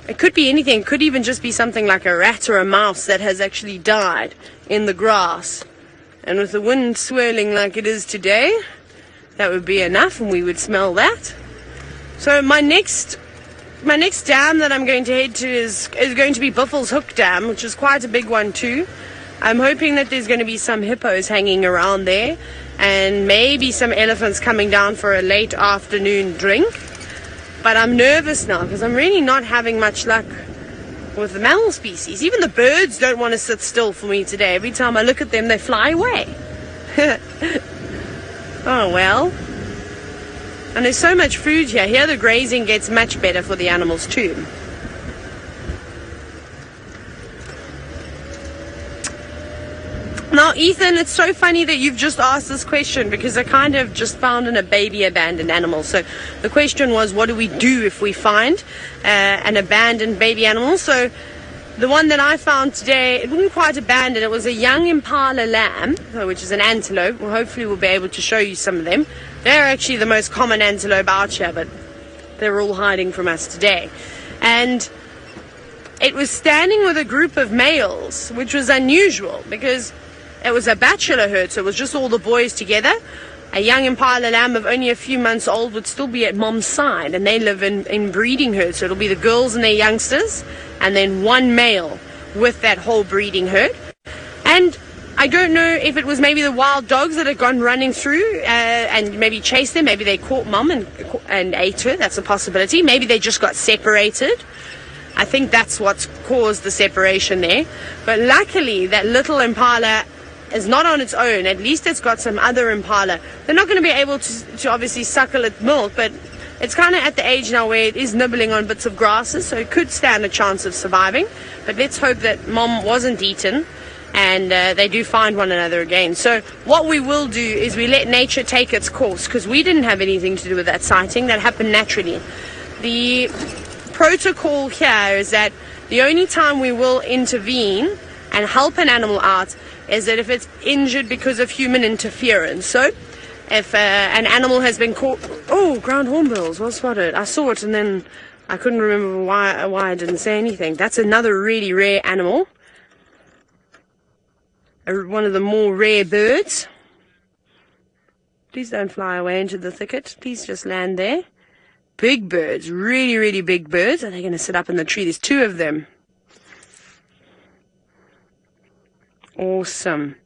It could be anything. It could even just be something like a rat or a mouse that has actually died in the grass. And with the wind swirling like it is today, that would be enough and we would smell that. So my next dam that I'm going to head to is going to be Buffel's Hook Dam, which is quite a big one too. I'm hoping that there's going to be some hippos hanging around there, and maybe some elephants coming down for a late afternoon drink. But I'm nervous now because I'm really not having much luck with the mammal species. Even the birds don't want to sit still for me today. Every time I look at them, they fly away. Oh well. And there's so much food here. Here the grazing gets much better for the animals too. Now, Ethan, it's so funny that you've just asked this question because I kind of just found a baby abandoned animal. So the question was, what do we do if we find an abandoned baby animal? So the one that I found today, it wasn't quite abandoned. It was a young Impala lamb, which is an antelope. Well, hopefully we'll be able to show you some of them. They're actually the most common antelope out here, but they're all hiding from us today. And it was standing with a group of males, which was unusual because it was a bachelor herd, so it was just all the boys together. A young Impala lamb of only a few months old would still be at mom's side, and they live in breeding herds, so it'll be the girls and their youngsters, and then one male with that whole breeding herd. And I don't know if it was maybe the wild dogs that had gone running through and maybe chased them. Maybe they caught mom and ate her. That's a possibility. Maybe they just got separated. I think that's what's caused the separation there. But luckily, that little Impala is not on its own. At least it's got some other Impala. They're not going to be able to obviously suckle its milk, but it's kind of at the age now where it is nibbling on bits of grasses, so it could stand a chance of surviving. But let's hope that mom wasn't eaten and they do find one another again. So what we will do is we let nature take its course, because we didn't have anything to do with that sighting. That happened naturally. The protocol here is that the only time we will intervene and help an animal out is that if it's injured because of human interference. So if an animal has been caught... Oh, ground hornbills, well spotted. I saw it and then I couldn't remember why I didn't say anything. That's another really rare animal. One of the more rare birds. Please don't fly away into the thicket. Please just land there. Big birds, really, really big birds. Are they going to sit up in the tree? There's two of them. Awesome.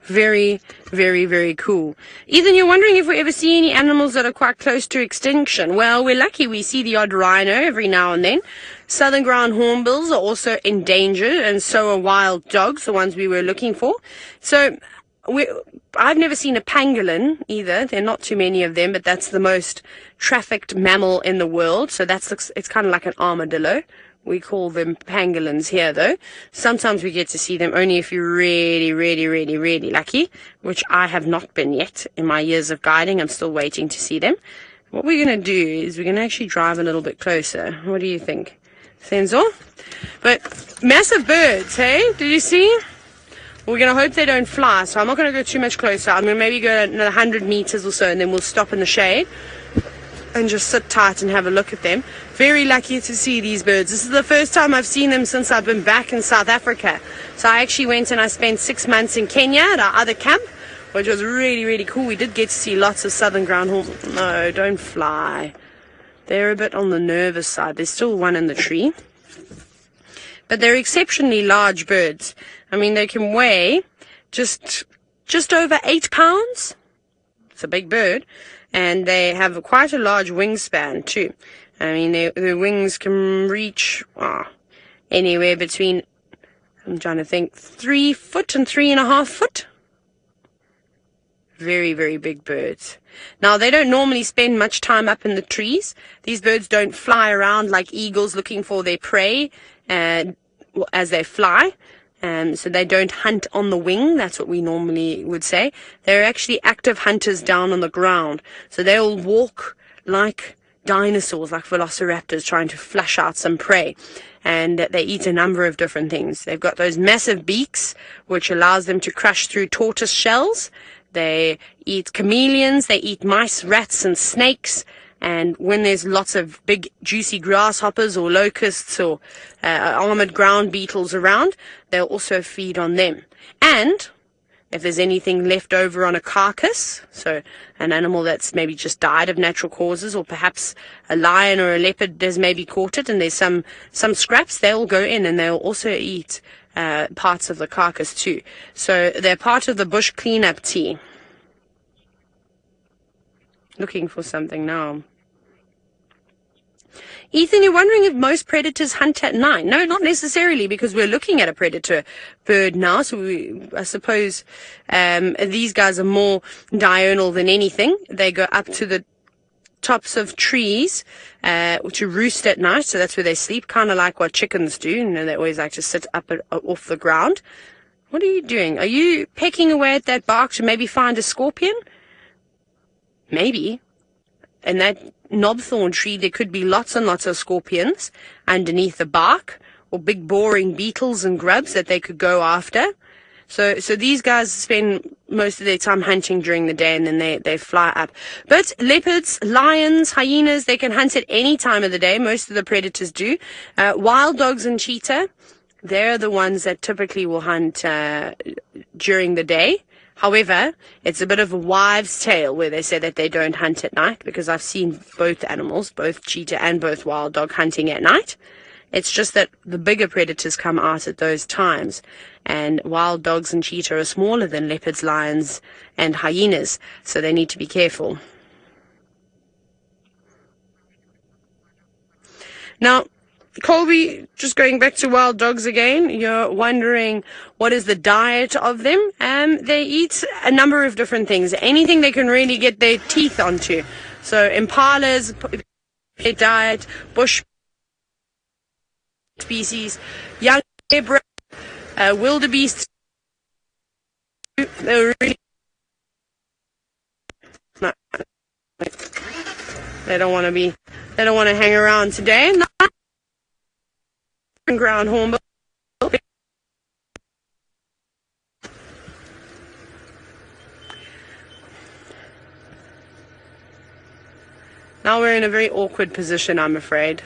Very, very, very cool. Ethan, you're wondering if we ever see any animals that are quite close to extinction. Well, we're lucky we see the odd rhino every now and then. Southern ground hornbills are also endangered, and so are wild dogs, the ones we were looking for. So I've never seen a pangolin either. There are not too many of them, but that's the most trafficked mammal in the world. So it's kind of like an armadillo. We call them pangolins here, though. Sometimes we get to see them only if you're really, really, really, really lucky, which I have not been yet in my years of guiding. I'm still waiting to see them. What we're going to do is we're going to actually drive a little bit closer. What do you think, Sensor? But massive birds, hey? Did you see? We're going to hope they don't fly, so I'm not going to go too much closer. I'm going to maybe go another 100 meters or so, and then we'll stop in the shade and just sit tight and have a look at them. Very lucky to see these birds. This is the first time I've seen them since I've been back in South Africa. So I actually went and I spent 6 months in Kenya at our other camp, which was really, really cool. We did get to see lots of southern ground hornbills. No, don't fly. They're a bit on the nervous side. There's still one in the tree. But they're exceptionally large birds. I mean, they can weigh just over 8 pounds. It's a big bird. And they have quite a large wingspan too. I mean, their wings can reach anywhere between, I'm trying to think, 3 foot and 3.5 foot. Very, very big birds. Now, they don't normally spend much time up in the trees. These birds don't fly around like eagles looking for their prey as they fly. So they don't hunt on the wing. That's what we normally would say. They're actually active hunters down on the ground. So they'll walk like dinosaurs, like velociraptors, trying to flush out some prey. And they eat a number of different things. They've got those massive beaks, which allows them to crush through tortoise shells. They eat chameleons. They eat mice, rats, and snakes. And when there's lots of big, juicy grasshoppers or locusts or armored ground beetles around, they'll also feed on them. And if there's anything left over on a carcass, so an animal that's maybe just died of natural causes, or perhaps a lion or a leopard has maybe caught it and there's some scraps, they'll go in and they'll also eat parts of the carcass too. So they're part of the bush cleanup team. Looking for something now. Ethan, you're wondering if most predators hunt at night. No, not necessarily, because we're looking at a predator bird now. So I suppose these guys are more diurnal than anything. They go up to the tops of trees to roost at night. So that's where they sleep, kind of like what chickens do. You know, they always like to sit up off the ground. What are you doing? Are you pecking away at that bark to maybe find a scorpion? Maybe. In that knobthorn tree, there could be lots and lots of scorpions underneath the bark, or big boring beetles and grubs that they could go after. So these guys spend most of their time hunting during the day, and then they fly up. But leopards, lions, hyenas, they can hunt at any time of the day. Most of the predators do. Wild dogs and cheetah, they're the ones that typically will hunt during the day. However, it's a bit of a wives' tale where they say that they don't hunt at night, because I've seen both animals, both cheetah and both wild dog, hunting at night. It's just that the bigger predators come out at those times, and wild dogs and cheetah are smaller than leopards, lions, and hyenas, so they need to be careful. Now, Colby, just going back to wild dogs again, you're wondering what is the diet of them. They eat a number of different things, anything they can really get their teeth onto. So impalas, their diet, bush species, young zebra, wildebeest. They're really no, they don't want to hang around today. Ground hornbill. Now we're in a very awkward position, I'm afraid.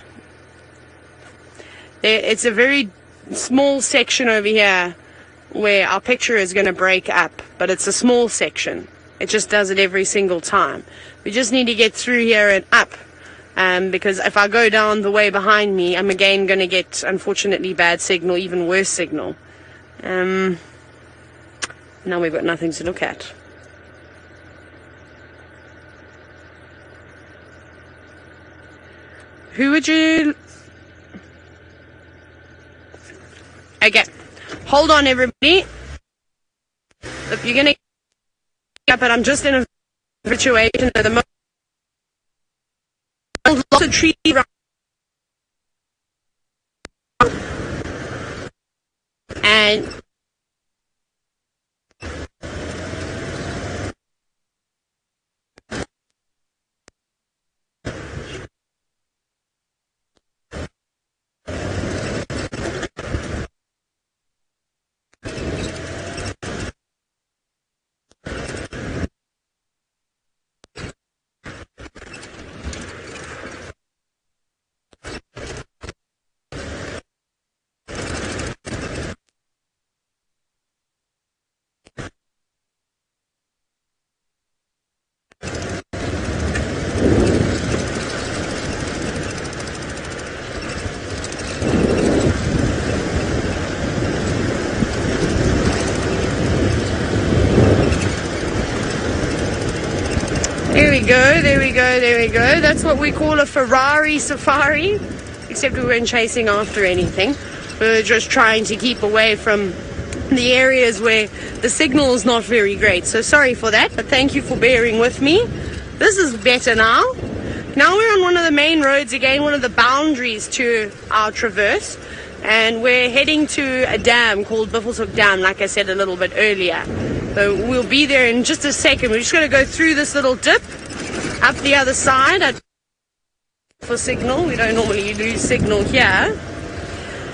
It's a very small section over here where our picture is going to break up, but it's a small section. It just does it every single time. We just need to get through here and up. Because if I go down the way behind me, I'm again going to get, unfortunately, bad signal, even worse signal. Now we've got nothing to look at. Who would you... Okay, hold on, everybody. If you're going to get up, but I'm just in a situation at the moment. Lots of trees and there we go. That's what we call a Ferrari safari, except we weren't chasing after anything. We were just trying to keep away from the areas where the signal is not very great. So sorry for that, but thank you for bearing with me. This is better now. Now we're on one of the main roads again, one of the boundaries to our traverse, and we're heading to a dam called Buffelshoek Dam, like I said a little bit earlier. So we'll be there in just a second. We're just going to go through this little dip up the other side for signal. We don't normally lose signal here.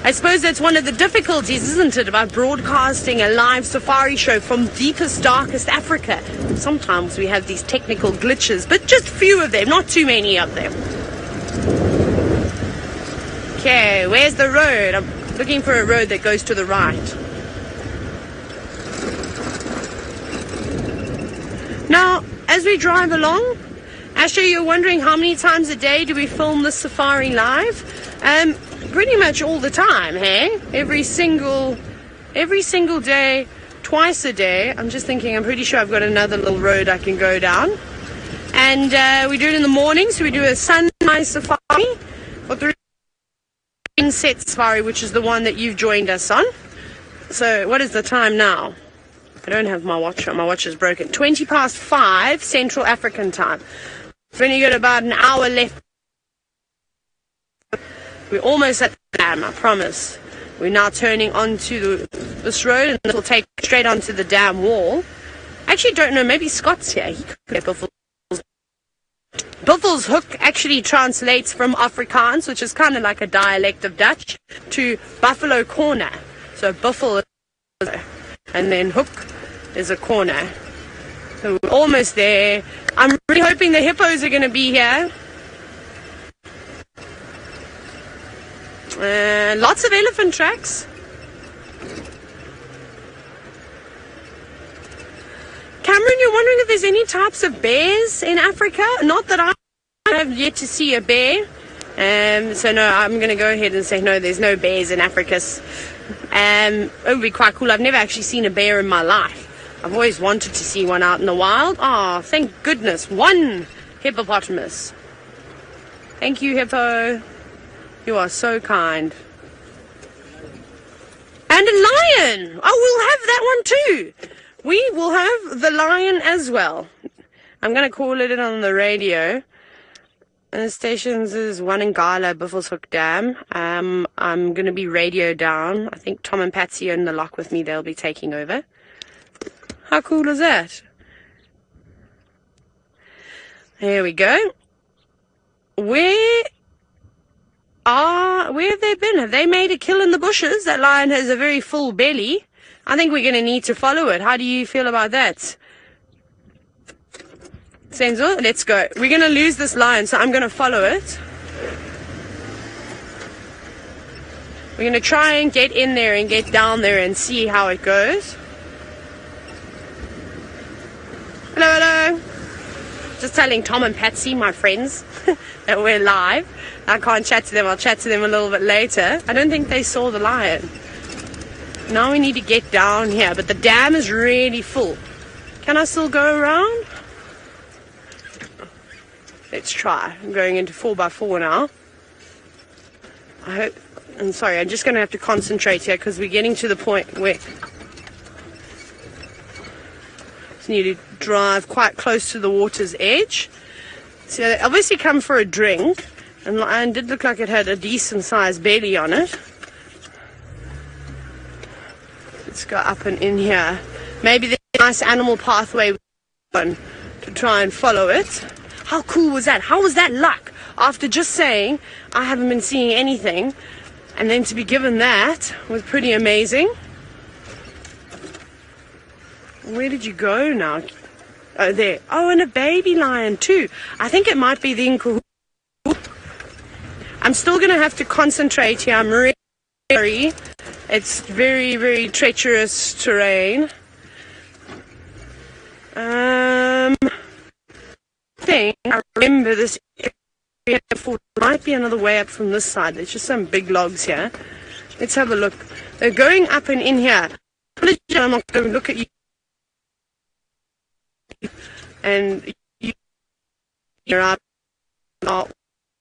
I suppose that's one of the difficulties, isn't it, about broadcasting a live safari show from deepest, darkest Africa. Sometimes we have these technical glitches, but just few of them, not too many of them. Okay, where's the road? I'm looking for a road that goes to the right. Now, as we drive along, Asher, you're wondering how many times a day do we film the safari live? Pretty much all the time, hey? Every single day, twice a day. I'm just thinking, I'm pretty sure I've got another little road I can go down. And we do it in the morning, so we do a sunrise safari, or the inset safari, which is the one that you've joined us on. So what is the time now? I don't have my watch on. My watch is broken. 5:20 Central African time. We've only got about an hour left. We're almost at the dam, I promise. We're now turning onto this road, and this will take straight onto the dam wall. I actually don't know, maybe Scott's here. He could be Buffels. Buffels Hoek actually translates from Afrikaans, which is kind of like a dialect of Dutch, to Buffalo Corner. So Buffel is, and then Hoek is a corner. So we're almost there. I'm really hoping the hippos are going to be here. Lots of elephant tracks. Cameron, you're wondering if there's any types of bears in Africa? Not that I have yet to see a bear. So no, I'm going to go ahead and say no, there's no bears in Africa. It would be quite cool. I've never actually seen a bear in my life. I've always wanted to see one out in the wild. Oh, thank goodness. One hippopotamus. Thank you, hippo. You are so kind. And a lion. Oh, we'll have that one too. We will have the lion as well. I'm going to call it in on the radio. And the stations is one in Gala, Buffelshoek Dam. I'm going to be radio down. I think Tom and Patsy are in the lock with me. They'll be taking over. How cool is that? There we go. Where have they been? Have they made a kill in the bushes? That lion has a very full belly. I think we're going to need to follow it. How do you feel about that? Senzo, let's go. We're going to lose this lion, so I'm going to follow it. We're going to try and get in there and get down there and see how it goes. Hello, hello. Just telling Tom and Patsy, my friends, that we're live. I can't chat to them. I'll chat to them a little bit later. I don't think they saw the lion. Now we need to get down here, but the dam is really full. Can I still go around? Let's try. I'm going into 4x4 now. I hope. I'm sorry, I'm just going to have to concentrate here because we're getting to the point where I need to drive quite close to the water's edge. So they obviously come for a drink, and the lion did look like it had a decent sized belly on it. Let's go up and in here. Maybe there's a nice animal pathway to try and follow it. How cool was that? How was that luck? After just saying I haven't been seeing anything, and then to be given that was pretty amazing. Where did you go now? Oh, there. Oh, and a baby lion too. I think it might be the Nkuhumas. I'm still going to have to concentrate here. I'm really sorry. It's very, very treacherous terrain. I think I remember this area before. There might be another way up from this side. There's just some big logs here. Let's have a look. They're going up and in here. I'm not going to look at you. And you're out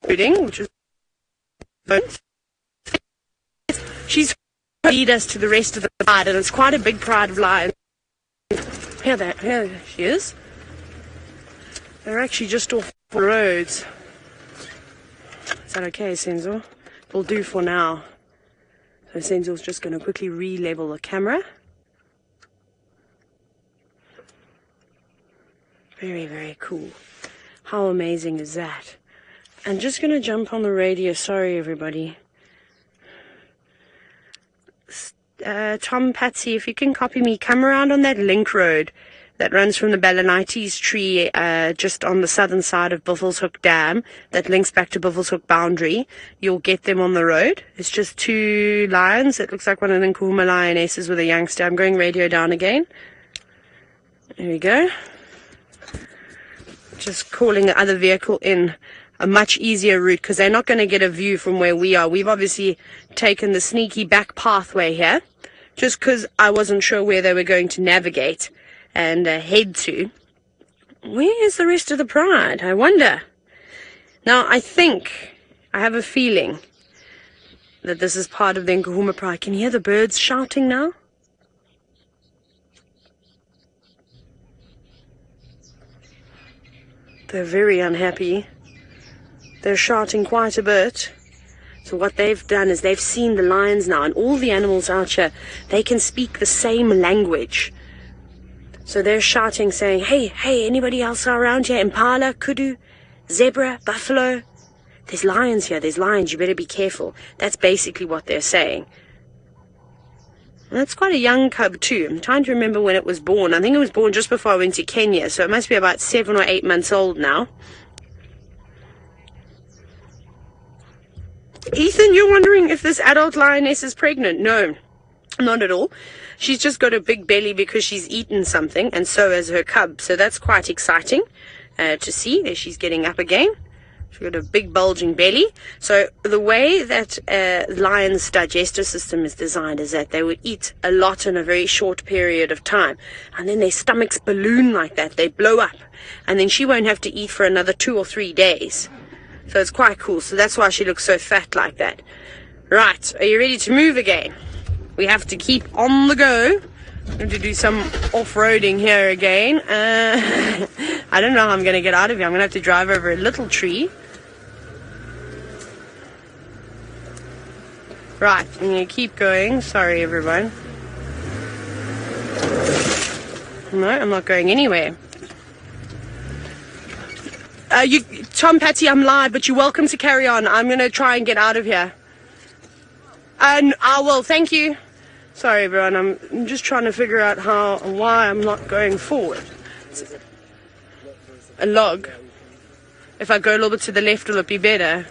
shooting, which is she's lead us to the rest of the pride, and it's quite a big pride of lions. Here she is. They're actually just off the roads. Is that okay, Senzo? It'll do for now. So Senzo's just going to quickly re-level the camera. Very, very cool. How amazing is that? I'm just going to jump on the radio. Sorry, everybody. Tom, Patsy, if you can copy me, come around on that link road that runs from the Balanites tree just on the southern side of Buffelshoek Dam that links back to Buffelshoek boundary. You'll get them on the road. It's just two lions. It looks like one of the Nkuhuma lionesses with a youngster. I'm going radio down again. There we go. Just calling the other vehicle in a much easier route because they're not going to get a view from where we are. We've obviously taken the sneaky back pathway here just because I wasn't sure where they were going to navigate and head to. Where is the rest of the pride? I wonder. Now, I have a feeling that this is part of the Nkuhuma Pride. Can you hear the birds shouting now? They're very unhappy. They're shouting quite a bit. So what they've done is they've seen the lions now, and all the animals out here, they can speak the same language. So they're shouting, saying, hey, anybody else around here? Impala, kudu, zebra, buffalo. There's lions here, there's lions, you better be careful. That's basically what they're saying. And that's quite a young cub too. I'm trying to remember when it was born. I think it was born just before I went to Kenya, so it must be about 7 or 8 months old now. Ethan, you're wondering if this adult lioness is pregnant? No, not at all. She's just got a big belly because she's eaten something, and so has her cub. So that's quite exciting to see. There she's getting up again. She's got a big bulging belly. So the way that lion's digestive system is designed is that they would eat a lot in a very short period of time. And then their stomachs balloon like that. They blow up. And then she won't have to eat for another 2 or 3 days. So it's quite cool. So that's why she looks so fat like that. Right, are you ready to move again? We have to keep on the go. I'm going to do some off-roading here again. I don't know how I'm going to get out of here. I'm going to have to drive over a little tree. Right, I'm going to keep going. Sorry, everyone. No, I'm not going anywhere. Tom, Patty, I'm live, but you're welcome to carry on. I'm going to try and get out of here. And I will, thank you. Sorry, everyone, I'm just trying to figure out why I'm not going forward. A log. If I go a little bit to the left, will it be better?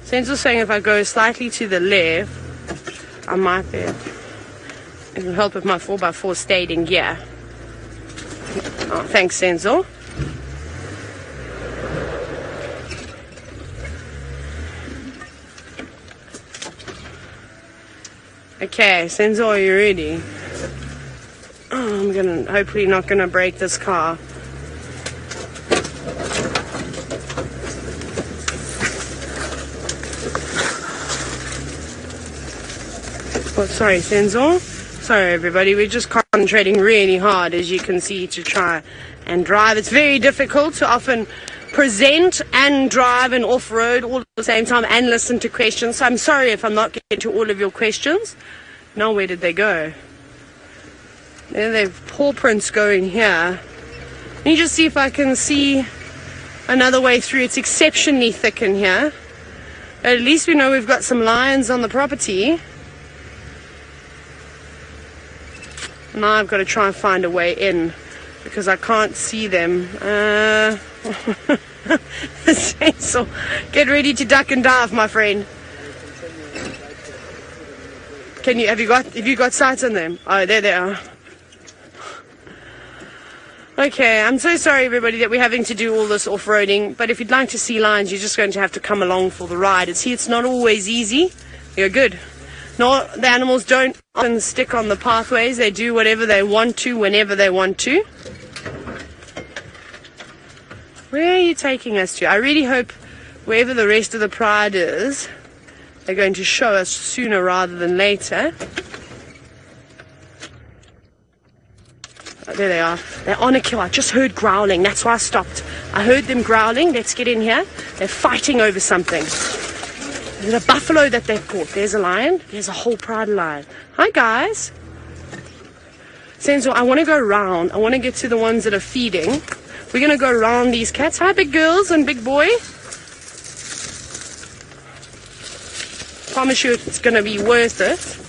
Sensor's saying if I go slightly to the left, I might be. It will help if my 4x4 stayed in gear. Oh, thanks, Sensor. Okay, Sensor, are you ready? Oh, I'm hopefully not gonna break this car. Oh, sorry, Sensor. Sorry, everybody. We're just concentrating really hard, as you can see, to try and drive. It's very difficult to often present and drive and off-road all at the same time and listen to questions. So I'm sorry if I'm not getting to all of your questions. Now, where did they go? There, they've paw prints going here. Let me just see if I can see another way through. It's exceptionally thick in here. At least we know we've got some lions on the property. Now I've got to try and find a way in because I can't see them. So get ready to duck and dive, my friend. Have you got sights on them? Oh, there they are. Okay, I'm so sorry, everybody, that we're having to do all this off-roading, but if you'd like to see lions, you're just going to have to come along for the ride. It's not always easy. You're good. No, the animals don't often stick on the pathways. They do whatever they want to, whenever they want to. Where are you taking us to? I really hope wherever the rest of the pride is, they're going to show us sooner rather than later. Oh, there they are. They're on a kill. I just heard growling. That's why I stopped. I heard them growling. Let's get in here. They're fighting over something. There's a buffalo that they've caught. There's a lion. There's a whole pride lion. Hi, guys. Senzo, I want to go around. I want to get to the ones that are feeding. We're going to go around these cats. Hi, big girls and big boy. Promise you it's going to be worth it.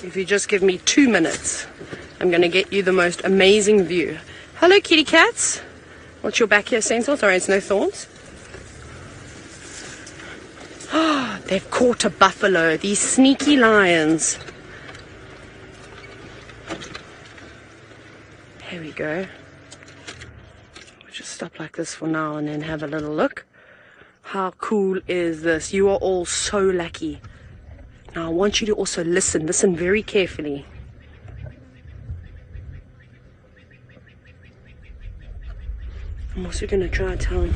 If you just give me 2 minutes, I'm going to get you the most amazing view. Hello, kitty cats. What's your back here, Sentinel? Sorry, it's no thorns. Oh, they've caught a buffalo. These sneaky lions. Here we go. We'll just stop like this for now and then have a little look. How cool is this? You are all so lucky. Now I want you to also listen very carefully. I'm also going to try to tell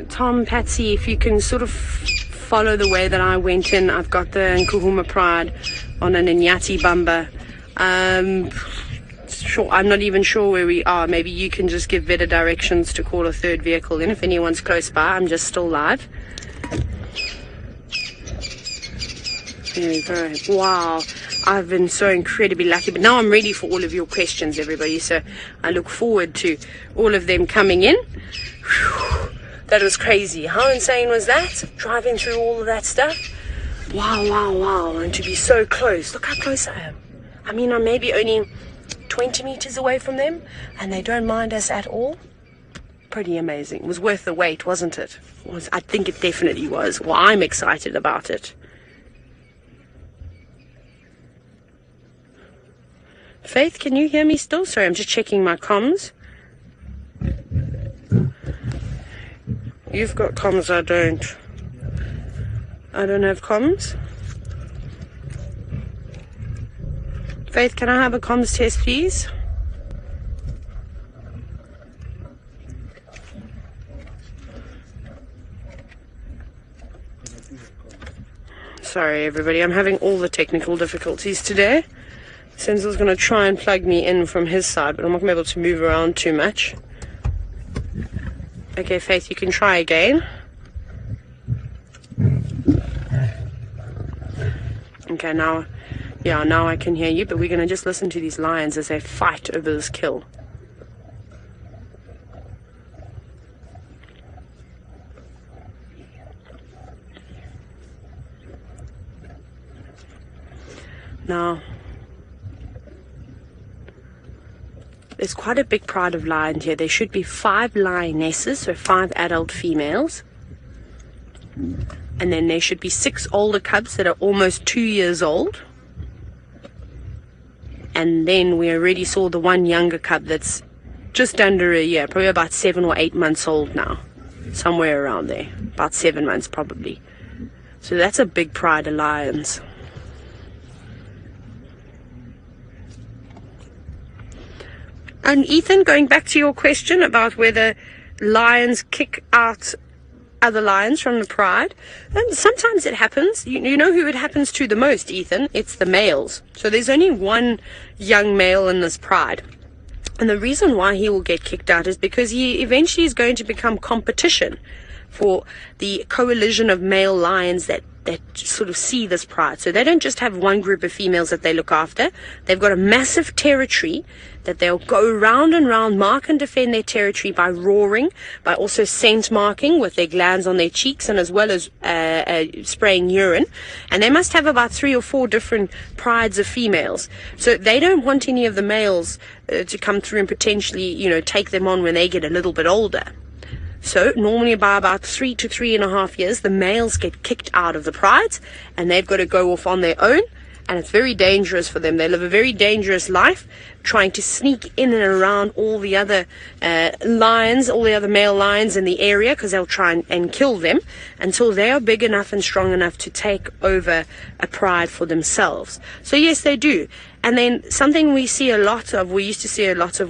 Tom, Patsy, if you can sort of follow the way that I went in. I've got the Nkuhuma Pride on an Inyati bumper. sure. I'm not even sure where we are. Maybe you can just give better directions to call a third vehicle in if anyone's close by. I'm just still live. There we go. Wow. I've been so incredibly lucky. But now I'm ready for all of your questions, everybody. So I look forward to all of them coming in. Whew. That was crazy. How insane was that? Driving through all of that stuff. Wow, wow, wow. And to be so close. Look how close I am. I mean, I'm maybe only 20 meters away from them, and they don't mind us at all. Pretty amazing. It was worth the wait, wasn't it? I think it definitely was. Well, I'm excited about it. Faith, can you hear me still? Sorry, I'm just checking my comms. You've got comms, I don't. I don't have comms. Faith, can I have a comms test, please? Sorry, everybody. I'm having all the technical difficulties today. Sensor's going to try and plug me in from his side, but I'm not going to be able to move around too much. Okay, Faith, you can try again. Okay, now I can hear you, but we're going to just listen to these lions as they fight over this kill. Now, there's quite a big pride of lions here. There should be 5 lionesses, so 5 adult females. And then there should be 6 older cubs that are almost 2 years old. And then we already saw the one younger cub that's just under a year, probably about 7 or 8 months old now. Somewhere around there. About 7 months probably. So that's a big pride of lions. And Ethan, going back to your question about whether lions kick out other lions from the pride, and sometimes it happens. You know who it happens to the most, Ethan? It's the males. So there's only one young male in this pride. And the reason why he will get kicked out is because he eventually is going to become competition for the coalition of male lions that sort of see this pride. So they don't just have one group of females that they look after. They've got a massive territory that they'll go round and round, mark and defend their territory by roaring, by also scent marking with their glands on their cheeks, and as well as spraying urine. And they must have about 3 or 4 different prides of females. So they don't want any of the males to come through and potentially, take them on when they get a little bit older. So normally by about 3 to 3.5 years, the males get kicked out of the prides, and they've got to go off on their own. And it's very dangerous for them. They live a very dangerous life, trying to sneak in and around all the other lions, all the other male lions in the area, because they'll try and kill them until they are big enough and strong enough to take over a pride for themselves. So yes, they do. And then something we used to see a lot of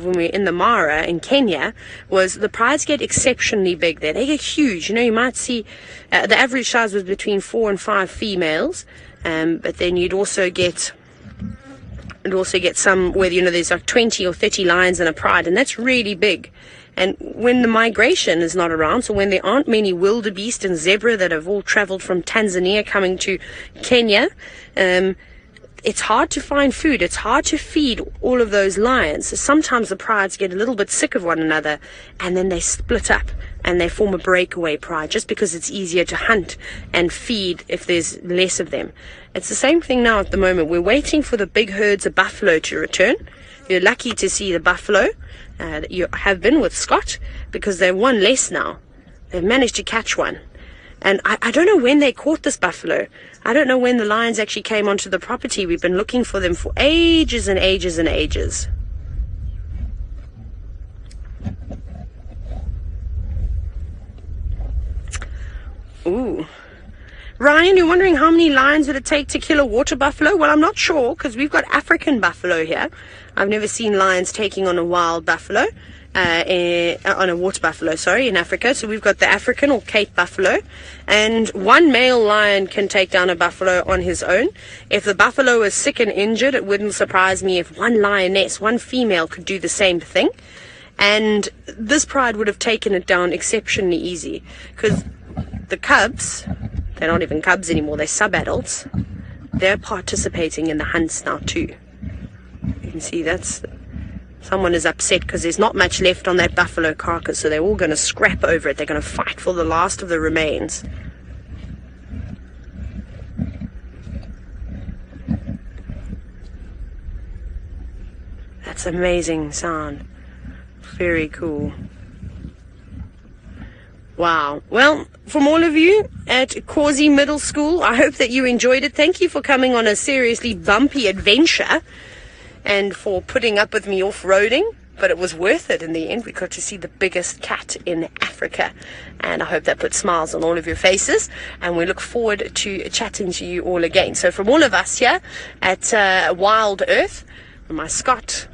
when we were in the Mara in Kenya, was the prides get exceptionally big there. They get huge. You might see the average size was between 4 and 5 females. But then you'd also get some where there's like 20 or 30 lions in a pride, and that's really big. And when the migration is not around, so when there aren't many wildebeest and zebra that have all traveled from Tanzania coming to Kenya, it's hard to find food. It's hard to feed all of those lions. So sometimes the prides get a little bit sick of one another, and then they split up and they form a breakaway pride, just because it's easier to hunt and feed if there's less of them. It's the same thing now at the moment. We're waiting for the big herds of buffalo to return. You're lucky to see the buffalo that you have been with Scott, because they're one less now. They've managed to catch one. And I don't know when they caught this buffalo. I don't know when the lions actually came onto the property. We've been looking for them for ages and ages and ages. Ooh. Ryan, you're wondering how many lions would it take to kill a water buffalo? Well, I'm not sure, because we've got African buffalo here. I've never seen lions taking on a wild buffalo. on a water buffalo, sorry, in Africa. So we've got the African or Cape buffalo, and one male lion can take down a buffalo on his own. If the buffalo is sick and injured, it wouldn't surprise me if one lioness, one female, could do the same thing. And this pride would have taken it down exceptionally easy, because the cubs, they're not even cubs anymore, they're sub-adults. They're participating in the hunts now too. You can see that's... Someone is upset because there's not much left on that buffalo carcass, so they're all going to scrap over it. They're going to fight for the last of the remains. That's amazing sound. Very cool. Wow. Well, from all of you at Causey Middle School, I hope that you enjoyed it. Thank you for coming on a seriously bumpy adventure and for putting up with me off-roading, but it was worth it in the end. We got to see the biggest cat in Africa, and I hope that put smiles on all of your faces, and we look forward to chatting to you all again. So from all of us here at Wild Earth, from myself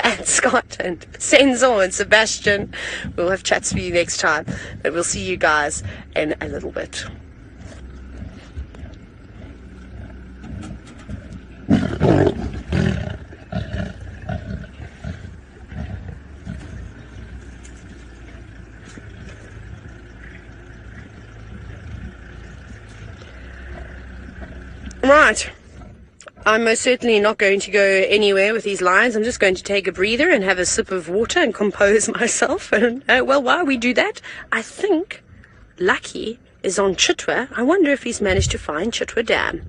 and Scott and Senzo and Sebastian, we'll have chats for you next time, but we'll see you guys in a little bit. Right. I'm most certainly not going to go anywhere with these lions. I'm just going to take a breather and have a sip of water and compose myself. And well, while we do that, I think Lucky is on Chitwa. I wonder if he's managed to find Chitwa Dam.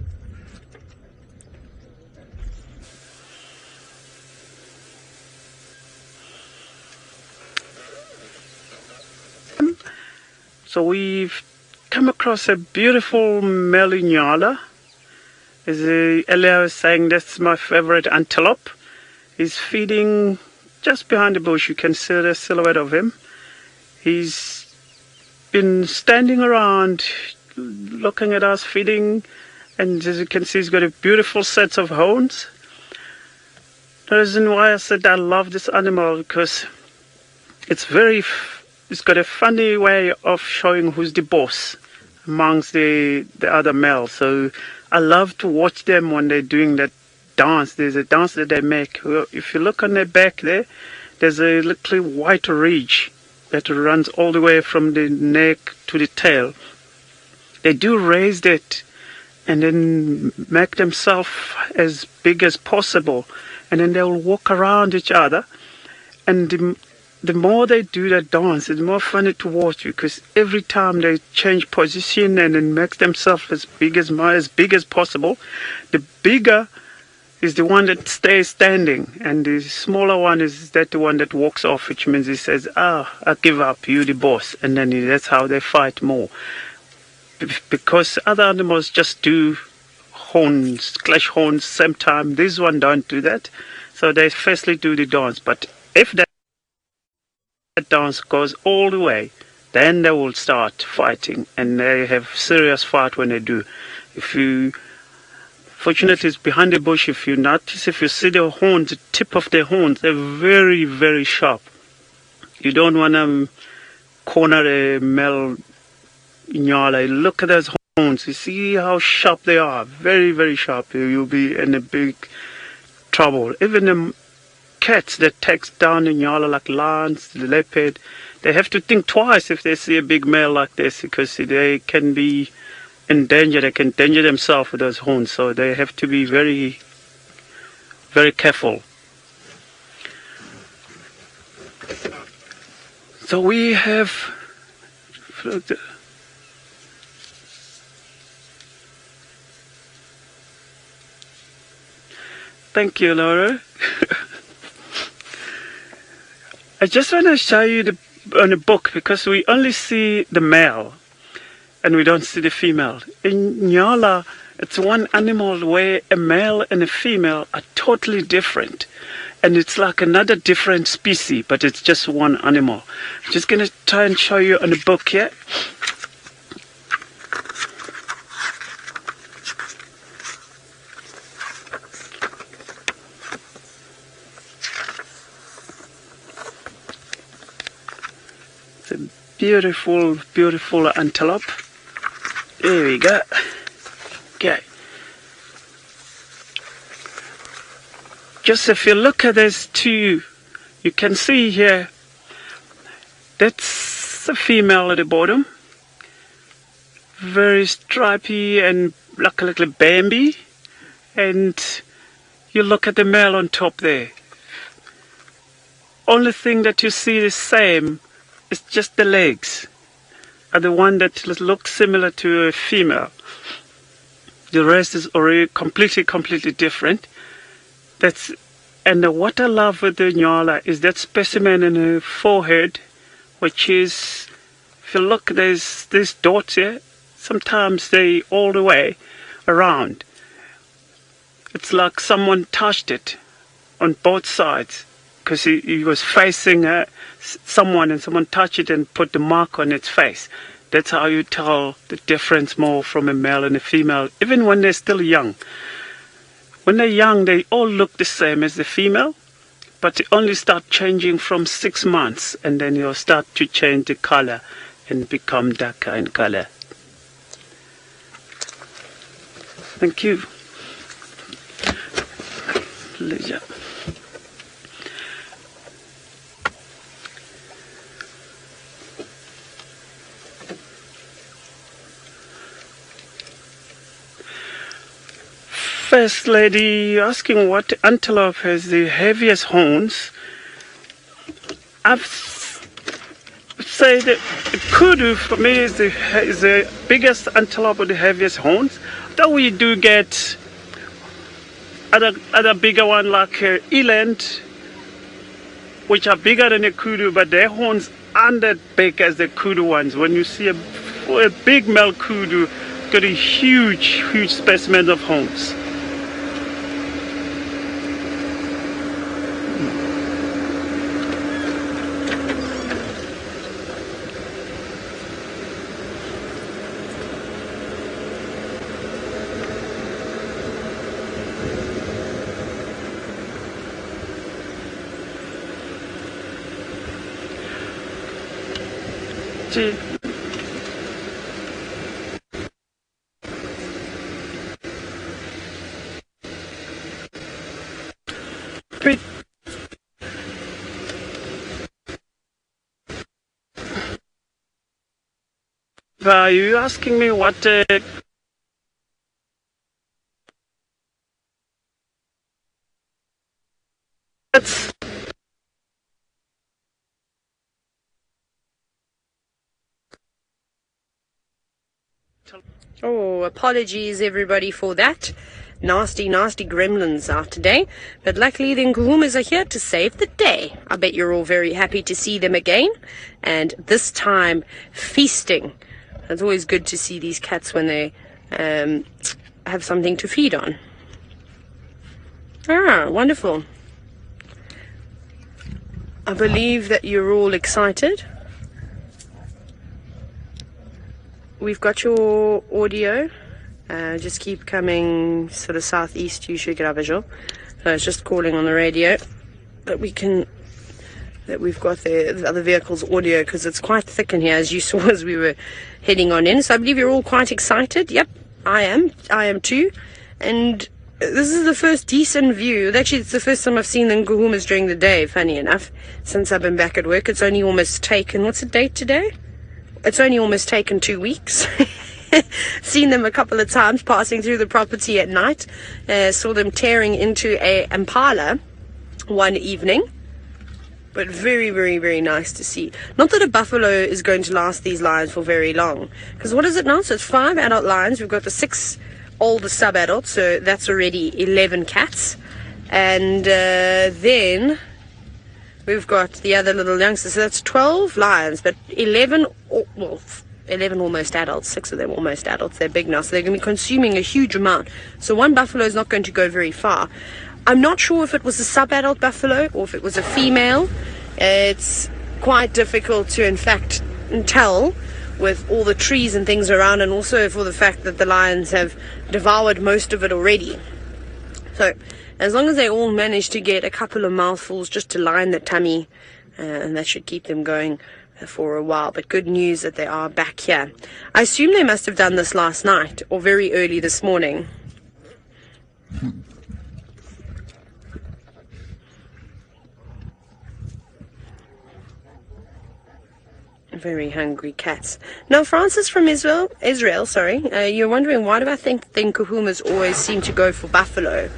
So we've come across a beautiful male Inyala. As earlier I was saying, that's my favorite antelope. He's feeding just behind the bush. You can see the silhouette of him. He's been standing around looking at us feeding, and as you can see, he's got a beautiful set of horns. The reason why I said I love this animal, because it's got a funny way of showing who's the boss amongst the other males. So I love to watch them when they're doing that dance. There's a dance that they make. If you look on their back there's a little white ridge that runs all the way from the neck to the tail. They do raise that and then make themselves as big as possible, and then they'll walk around each other, and the more they do that dance, it's more funny to watch, because every time they change position and then make themselves as big as possible, the bigger is the one that stays standing, and the smaller one is the one that walks off, which means he says, I give up, you the boss, and then that's how they fight more. Because other animals just do clash horns same time. This one don't do that, so they firstly do the dance. But if that dance goes all the way, then they will start fighting, and they have serious fight when they do. Fortunately it's behind the bush. If you notice, if you see the horns, the tip of the horns, they're very, very sharp. You don't want to corner a male Inyala. Look at those horns. You see how sharp they are. Very, very sharp. You'll be in a big trouble. Even the cats that takes down Inyala, like lions, the leopard, they have to think twice if they see a big male like this, because they can be in danger. They can endanger themselves with those horns, so they have to be very, very careful. So we have thank you, Laura. I just want to show you on the book, because we only see the male and we don't see the female. In Nyala, it's one animal where a male and a female are totally different, and it's like another different species, but it's just one animal. I'm just going to try and show you on the book here. beautiful, beautiful antelope. There we go. Okay. Just if you look at these two, you can see here, that's a female at the bottom. Very stripy and like a little Bambi. And you look at the male on top there. Only thing that you see the same is just the legs. Are the one that looks similar to a female. The rest is already completely different. And what I love with the Nyala is that specimen in her forehead, which is, if you look, there's these dots here. Sometimes they all the way around. It's like someone touched it on both sides, because he was facing someone and someone touched it and put the mark on its face. That's how you tell the difference more from a male and a female, even when they're still young. When they're young, they all look the same as the female, but they only start changing from 6 months, and then you'll start to change the color and become darker in color. Thank you. Pleasure. First lady asking what antelope has the heaviest horns. I've say that the kudu for me is the biggest antelope with the heaviest horns. Though we do get other bigger one like eland, which are bigger than the kudu, but their horns aren't that big as the kudu ones. When you see a big male kudu, got a huge specimen of horns. Are you asking me what that's Oh, apologies everybody for that. Nasty gremlins out today. But luckily the Nkuhumas are here to save the day. I bet you're all very happy to see them again. And this time, feasting. It's always good to see these cats when they have something to feed on. Ah, wonderful. I believe that you're all excited. We've got your audio. Just keep coming sort of southeast, you should get our visual. So it's just calling on the radio that we've got the other vehicle's audio, because it's quite thick in here, as you saw as we were heading on in. So I believe you're all quite excited. Yep, I am too. And this is the first decent view. Actually, it's the first time I've seen the Nkuhumas during the day, funny enough, since I've been back at work. It's only almost taken, what's the date today? It's only almost taken 2 weeks. Seen them a couple of times passing through the property at night. Saw them tearing into a Impala one evening. But very, very, very nice to see. Not that a buffalo is going to last these lions for very long. Because what is it now? So it's 5 adult lions. We've got the 6 older sub-adults. So that's already 11 cats. And then we've got the other little youngsters. So that's 12 lions. But 11 almost adults. 6 of them almost adults. They're big now. So they're going to be consuming a huge amount. So one buffalo is not going to go very far. I'm not sure if it was a sub-adult buffalo or if it was a female. It's quite difficult to, in fact, tell with all the trees and things around, and also for the fact that the lions have devoured most of it already. So, as long as they all manage to get a couple of mouthfuls just to line the tummy, and that should keep them going for a while, but good news that they are back here. I assume they must have done this last night or very early this morning. Very hungry cats. Now, Francis from Israel, you're wondering, why do I think the Nkuhumas always seem to go for buffalo?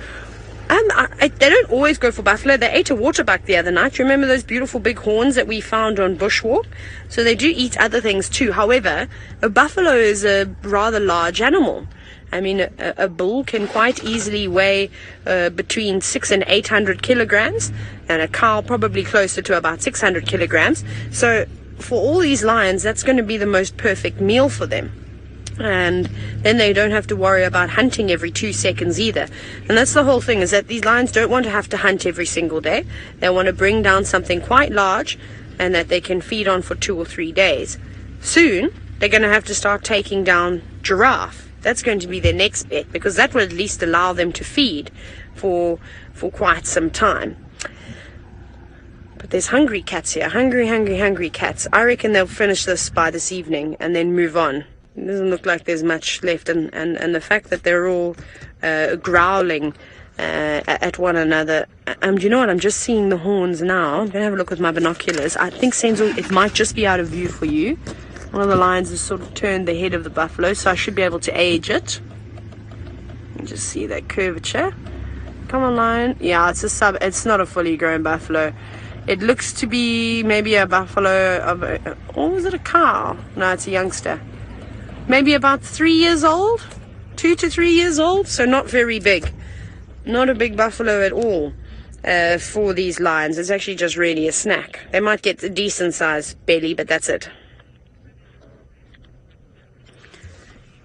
They don't always go for buffalo. They ate a waterbuck the other night. You remember those beautiful big horns that we found on bushwalk? So they do eat other things too. However, a buffalo is a rather large animal. I mean, a bull can quite easily weigh between 600 and 800 kilograms, and a cow probably closer to about 600 kilograms. So for all these lions, that's going to be the most perfect meal for them. And then they don't have to worry about hunting every 2 seconds either. And that's the whole thing, is that these lions don't want to have to hunt every single day. They want to bring down something quite large and that they can feed on for 2 or 3 days. Soon, they're going to have to start taking down giraffe. That's going to be their next bet, because that will at least allow them to feed for quite some time. But there's hungry cats here. Hungry cats. I reckon they'll finish this by this evening and then move on. It doesn't look like there's much left. And the fact that they're all growling at one another. Do you know what? I'm just seeing the horns now. I'm going to have a look with my binoculars. I think, Senzo, it might just be out of view for you. One of the lions has sort of turned the head of the buffalo, so I should be able to age it. You just see that curvature. Come on, lion. Yeah, it's not a fully grown buffalo. It looks to be maybe a buffalo or was it a cow? No, it's a youngster. Maybe about 3 years old, 2 to 3 years old. So not very big. Not a big buffalo at all for these lions. It's actually just really a snack. They might get a decent sized belly, but that's it.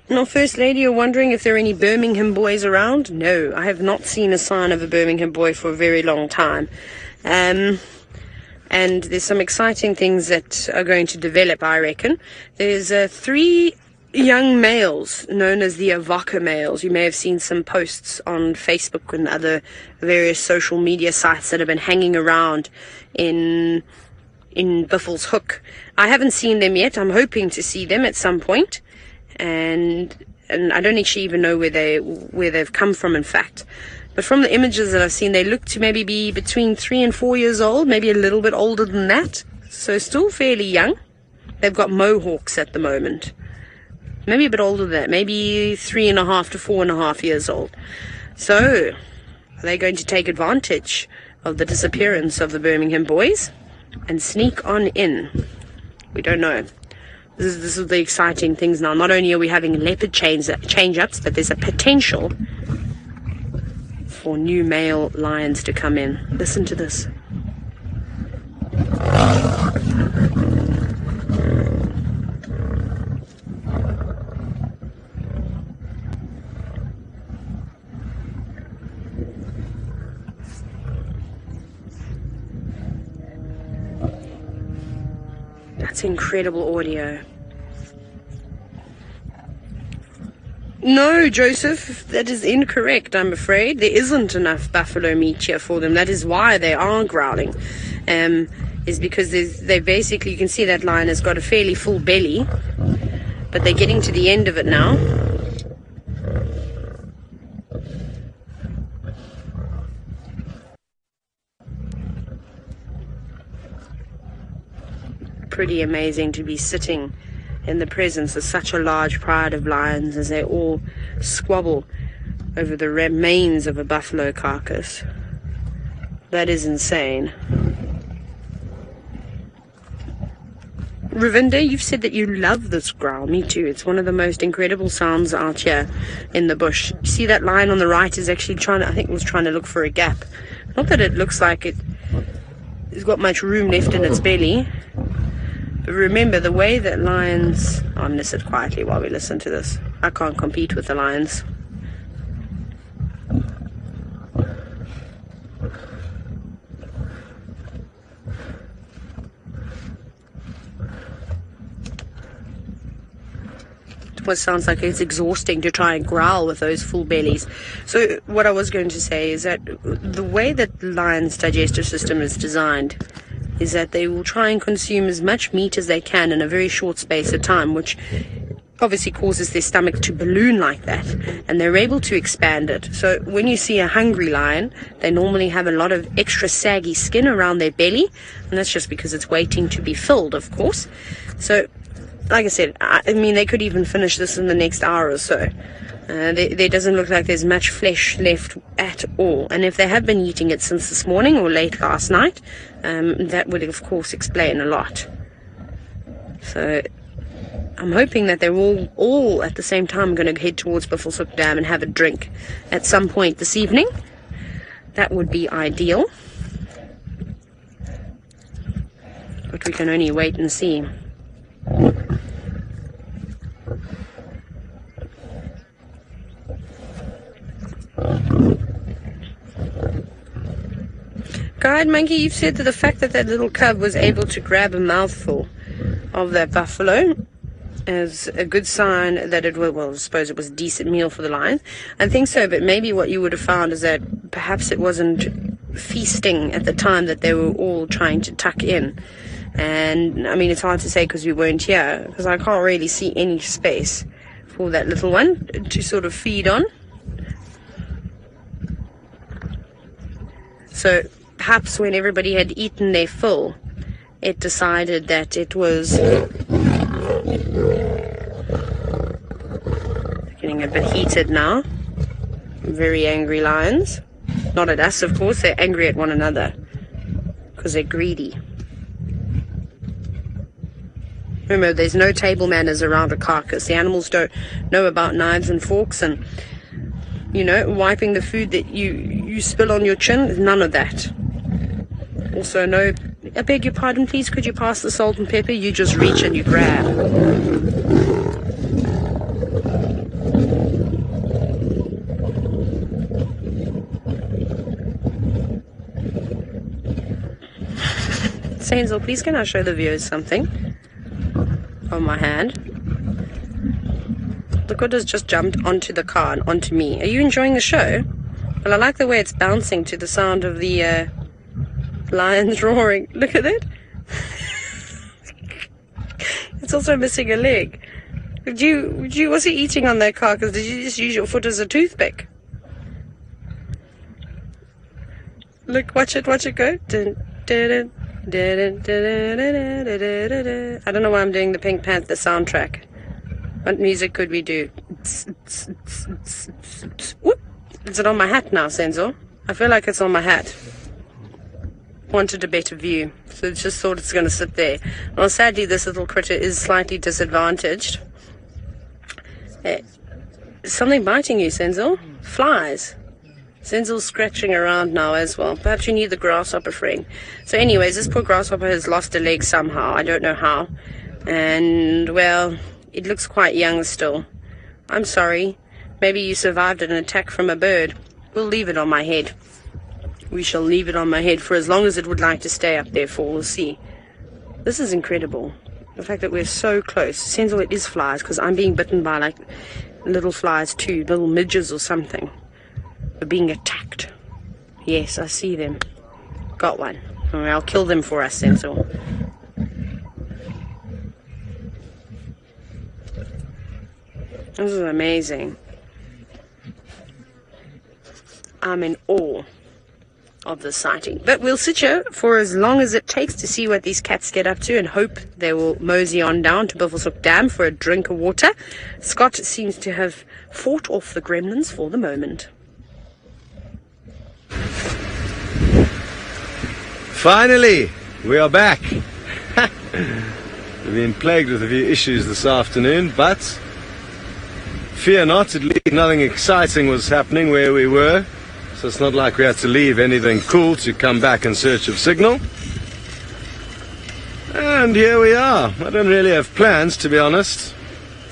Now, First Lady, you're wondering if there are any Birmingham boys around? No, I have not seen a sign of a Birmingham boy for a very long time. And there's some exciting things that are going to develop, I reckon. There's 3 young males known as the Avoca Males. You may have seen some posts on Facebook and other various social media sites that have been hanging around in Buffels Hook. I haven't seen them yet. I'm hoping to see them at some point. And I don't actually even know where they've come from, in fact. But from the images that I've seen, they look to maybe be between 3 and 4 years old, maybe a little bit older than that. So still fairly young. They've got mohawks at the moment. Maybe a bit older than that, maybe 3.5 to 4.5 years old. So, are they going to take advantage of the disappearance of the Birmingham boys and sneak on in? We don't know. This is the exciting things now. Not only are we having leopard change-ups, but there's a potential for new male lions to come in. Listen to this. That's incredible audio. No, Joseph, that is incorrect, I'm afraid. There isn't enough buffalo meat here for them. That is why they are growling. Is because they basically, you can see that lion has got a fairly full belly, but they're getting to the end of it now. Pretty amazing to be sitting in the presence of such a large pride of lions as they all squabble over the remains of a buffalo carcass. That is insane. Ravinda, you've said that you love this growl. Me too. It's one of the most incredible sounds out here in the bush. You see that lion on the right is actually trying to look for a gap. Not that it looks like it's got much room left in its belly. But remember, the way that lions... I'm going to sit quietly while we listen to this. I can't compete with the lions. It sounds like it's exhausting to try and growl with those full bellies. So what I was going to say is that the way that the lion's digestive system is designed is that they will try and consume as much meat as they can in a very short space of time, which obviously causes their stomach to balloon like that, and they're able to expand it. So when you see a hungry lion, they normally have a lot of extra saggy skin around their belly, and that's just because it's waiting to be filled, of course. So like I said, I mean, they could even finish this in the next hour or so. There doesn't look like there's much flesh left at all, and if they have been eating it since this morning or late last night, that would of course explain a lot. So I'm hoping that they're all at the same time going to head towards Buffelshoek Dam and have a drink at some point this evening. That would be ideal, but we can only wait and see. Guide Monkey, you've said that the fact that that little cub was able to grab a mouthful of that buffalo is a good sign that it was, well, I suppose it was a decent meal for the lions. I think so, but maybe what you would have found is that perhaps it wasn't feasting at the time that they were all trying to tuck in. And I mean, it's hard to say because we weren't here, because I can't really see any space for that little one to sort of feed on. So perhaps when everybody had eaten their fill, it decided that it was getting a bit heated now. Very angry lions. Not at us, of course. They're angry at one another because they're greedy. Remember, there's no table manners around a carcass. The animals don't know about knives and forks and, you know, wiping the food that you spill on your chin. None of that. Also, no, I beg your pardon, please, could you pass the salt and pepper? You just reach and you grab. Sainzel, please can I show the viewers something on my hand? The good has just jumped onto the car and onto me. Are you enjoying the show? Well, I like the way it's bouncing to the sound of the lions roaring. Look at it. It's also missing a leg. What's he eating on that carcass? Did you just use your foot as a toothpick? Look, watch it go. Dun, dun, dun, dun, dun, dun, dun, dun, dun. I don't know why I'm doing the Pink Panther soundtrack. What music could we do? Whoop. Is it on my hat now, Senzo? I feel like it's on my hat. Wanted a better view, so it's just thought it's going to sit there. Well, sadly, this little critter is slightly disadvantaged. Something biting you, Senzo? Flies. Senzo's scratching around now as well. Perhaps you need the grasshopper frame. So anyways, this poor grasshopper has lost a leg somehow. I don't know how. And, well, it looks quite young still. I'm sorry. Maybe you survived an attack from a bird. We'll leave it on my head. We shall leave it on my head for as long as it would like to stay up there for. We'll see. This is incredible. The fact that we're so close. Senzo, it is flies, because I'm being bitten by, like, little flies too. Little midges or something. We're being attacked. Yes, I see them. Got one. All right, I'll kill them for us, Senzo. This is amazing. I'm in awe of the sighting. But we'll sit here for as long as it takes to see what these cats get up to and hope they will mosey on down to Buffelshoek Dam for a drink of water. Scott seems to have fought off the gremlins for the moment. Finally, we are back. We've been plagued with a few issues this afternoon, but fear not, at least nothing exciting was happening where we were. So it's not like we had to leave anything cool to come back in search of signal. And here we are. I don't really have plans, to be honest,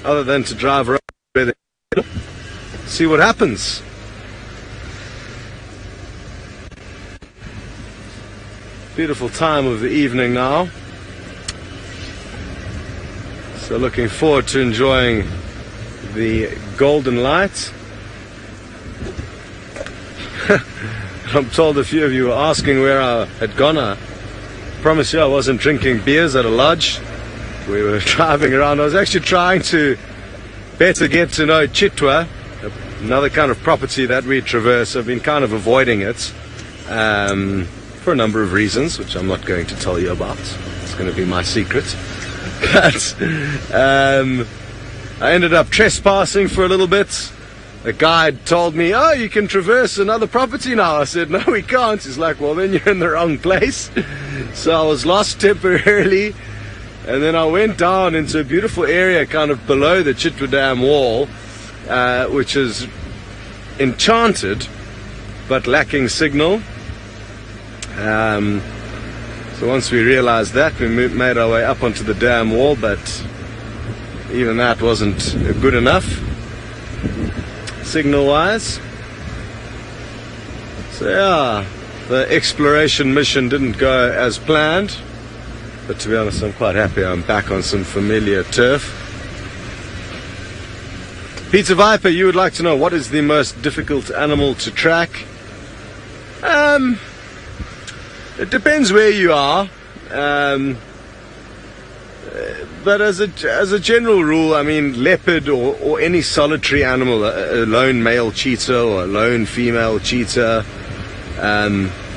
other than to drive around with it, see what happens. Beautiful time of the evening now. So looking forward to enjoying the golden light. I'm told a few of you were asking where I had gone. promise you I wasn't drinking beers at a lodge. We were driving around. I was actually trying to better get to know Chitwa, another kind of property that we traverse. I've been kind of avoiding it for a number of reasons, which I'm not going to tell you about. It's going to be my secret. But I ended up trespassing for a little bit. The guide told me, oh, you can traverse another property now. I said, no, we can't. He's like, well, then you're in the wrong place. So I was lost temporarily. And then I went down into a beautiful area kind of below the Chitwa Dam wall, which is enchanted but lacking signal. So once we realized that, we made our way up onto the dam wall, but even that wasn't good enough signal-wise. So yeah, the exploration mission didn't go as planned, but to be honest, I'm quite happy I'm back on some familiar turf. Peter Viper, you would like to know what is the most difficult animal to track? It depends where you are, but as a general rule, I mean, leopard or any solitary animal, a lone male cheetah or a lone female cheetah.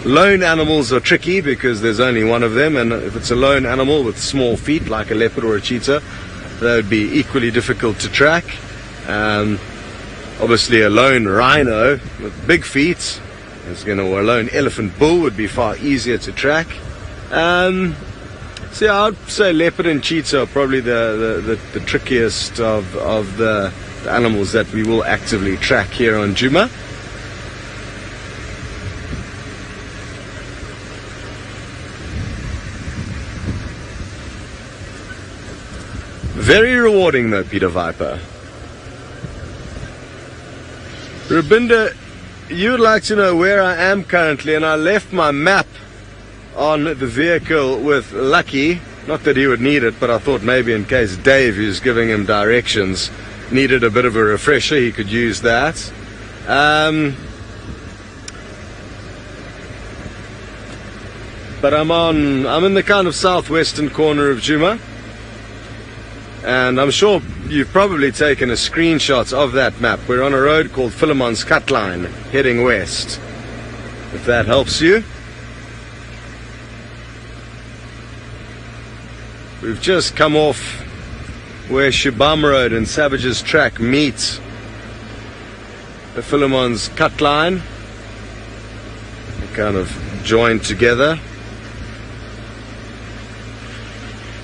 Lone animals are tricky because there's only one of them, and if it's a lone animal with small feet like a leopard or a cheetah, that would be equally difficult to track. Obviously a lone rhino with big feet, or a lone elephant bull would be far easier to track. So yeah, I'd say leopard and cheetah are probably the trickiest of the animals that we will actively track here on Djuma. Very rewarding though, Peter Viper. Rabinda, you would like to know where I am currently, and I left my map on the vehicle with Lucky. Not that he would need it, but I thought maybe in case Dave, who's giving him directions, needed a bit of a refresher, he could use that. But I'm in the kind of southwestern corner of Djuma, and I'm sure you've probably taken a screenshot of that map. We're on a road called Philemon's Cut Line, heading west, if that helps you. We've just come off where Shibam Road and Savage's Track meet the Philemon's Cut Line. They kind of joined together.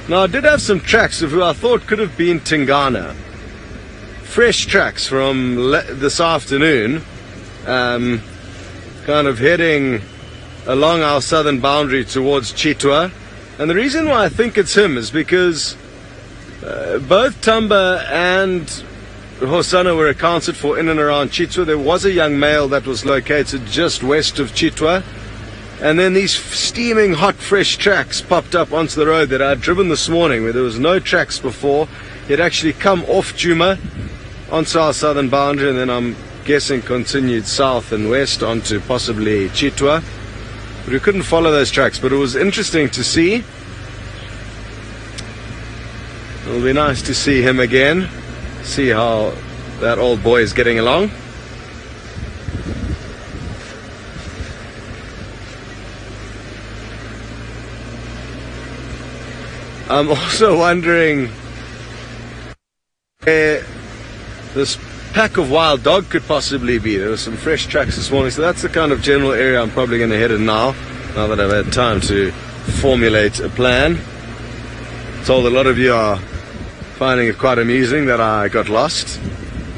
Now, I did have some tracks of who I thought could have been Tingana. Fresh tracks from this afternoon, kind of heading along our southern boundary towards Chitwa. And the reason why I think it's him is because both Tamba and Hosanna were accounted for in and around Chitwa. There was a young male that was located just west of Chitwa. And then these steaming hot fresh tracks popped up onto the road that I'd driven this morning, where there was no tracks before. It actually come off Djuma onto our southern boundary, and then I'm guessing continued south and west onto possibly Chitwa. But we couldn't follow those tracks, but it was interesting to see. It'll be nice to see him again, see how that old boy is getting along. I'm also wondering where this pack of wild dog could possibly be. There were some fresh tracks this morning, so that's the kind of general area I'm probably going to head in now that I've had time to formulate a plan. Told a lot of you are finding it quite amusing that I got lost.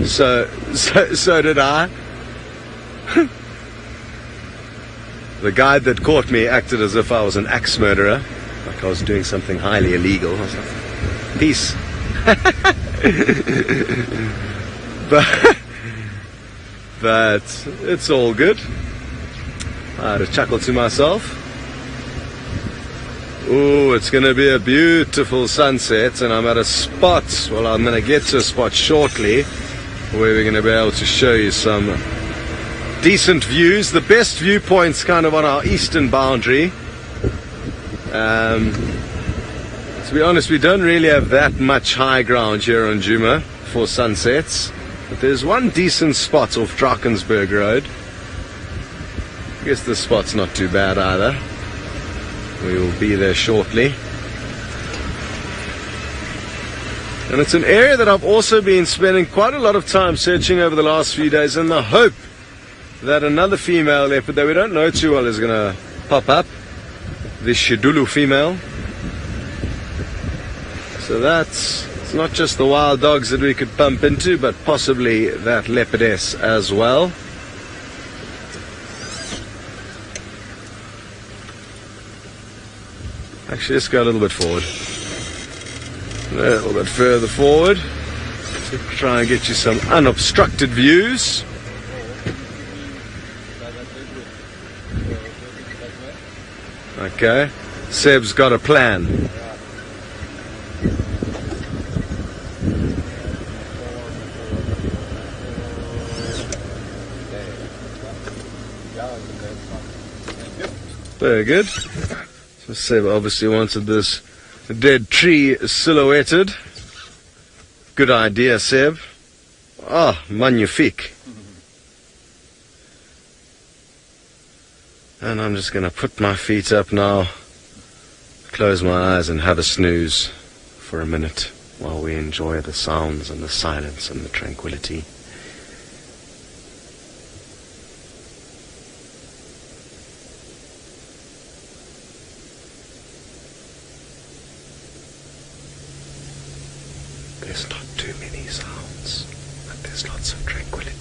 So did I. The guide that caught me acted as if I was an axe murderer, like I was doing something highly illegal. I was like, peace. but it's all good. I had a chuckle to myself. Ooh, it's going to be a beautiful sunset, and I'm at a spot, well, I'm going to get to a spot shortly where we're going to be able to show you some decent views. The best viewpoints kind of on our eastern boundary. To be honest, we don't really have that much high ground here on Djuma for sunsets, but there's one decent spot off Drakensberg Road. I guess this spot's not too bad either. We will be there shortly. And it's an area that I've also been spending quite a lot of time searching over the last few days in the hope that another female leopard that we don't know too well is going to pop up. The Shidulu female. So it's not just the wild dogs that we could bump into, but possibly that leopardess as well. Actually, let's go a little bit forward. A little bit further forward to try and get you some unobstructed views. Okay, Seb's got a plan. Very good. So Seb obviously wanted this dead tree silhouetted. Good idea, Seb. Ah, magnifique. And I'm just going to put my feet up now, close my eyes and have a snooze for a minute while we enjoy the sounds and the silence and the tranquility. There's not too many sounds, but there's lots of tranquility.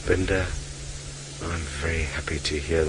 Rabinda, I'm very happy to hear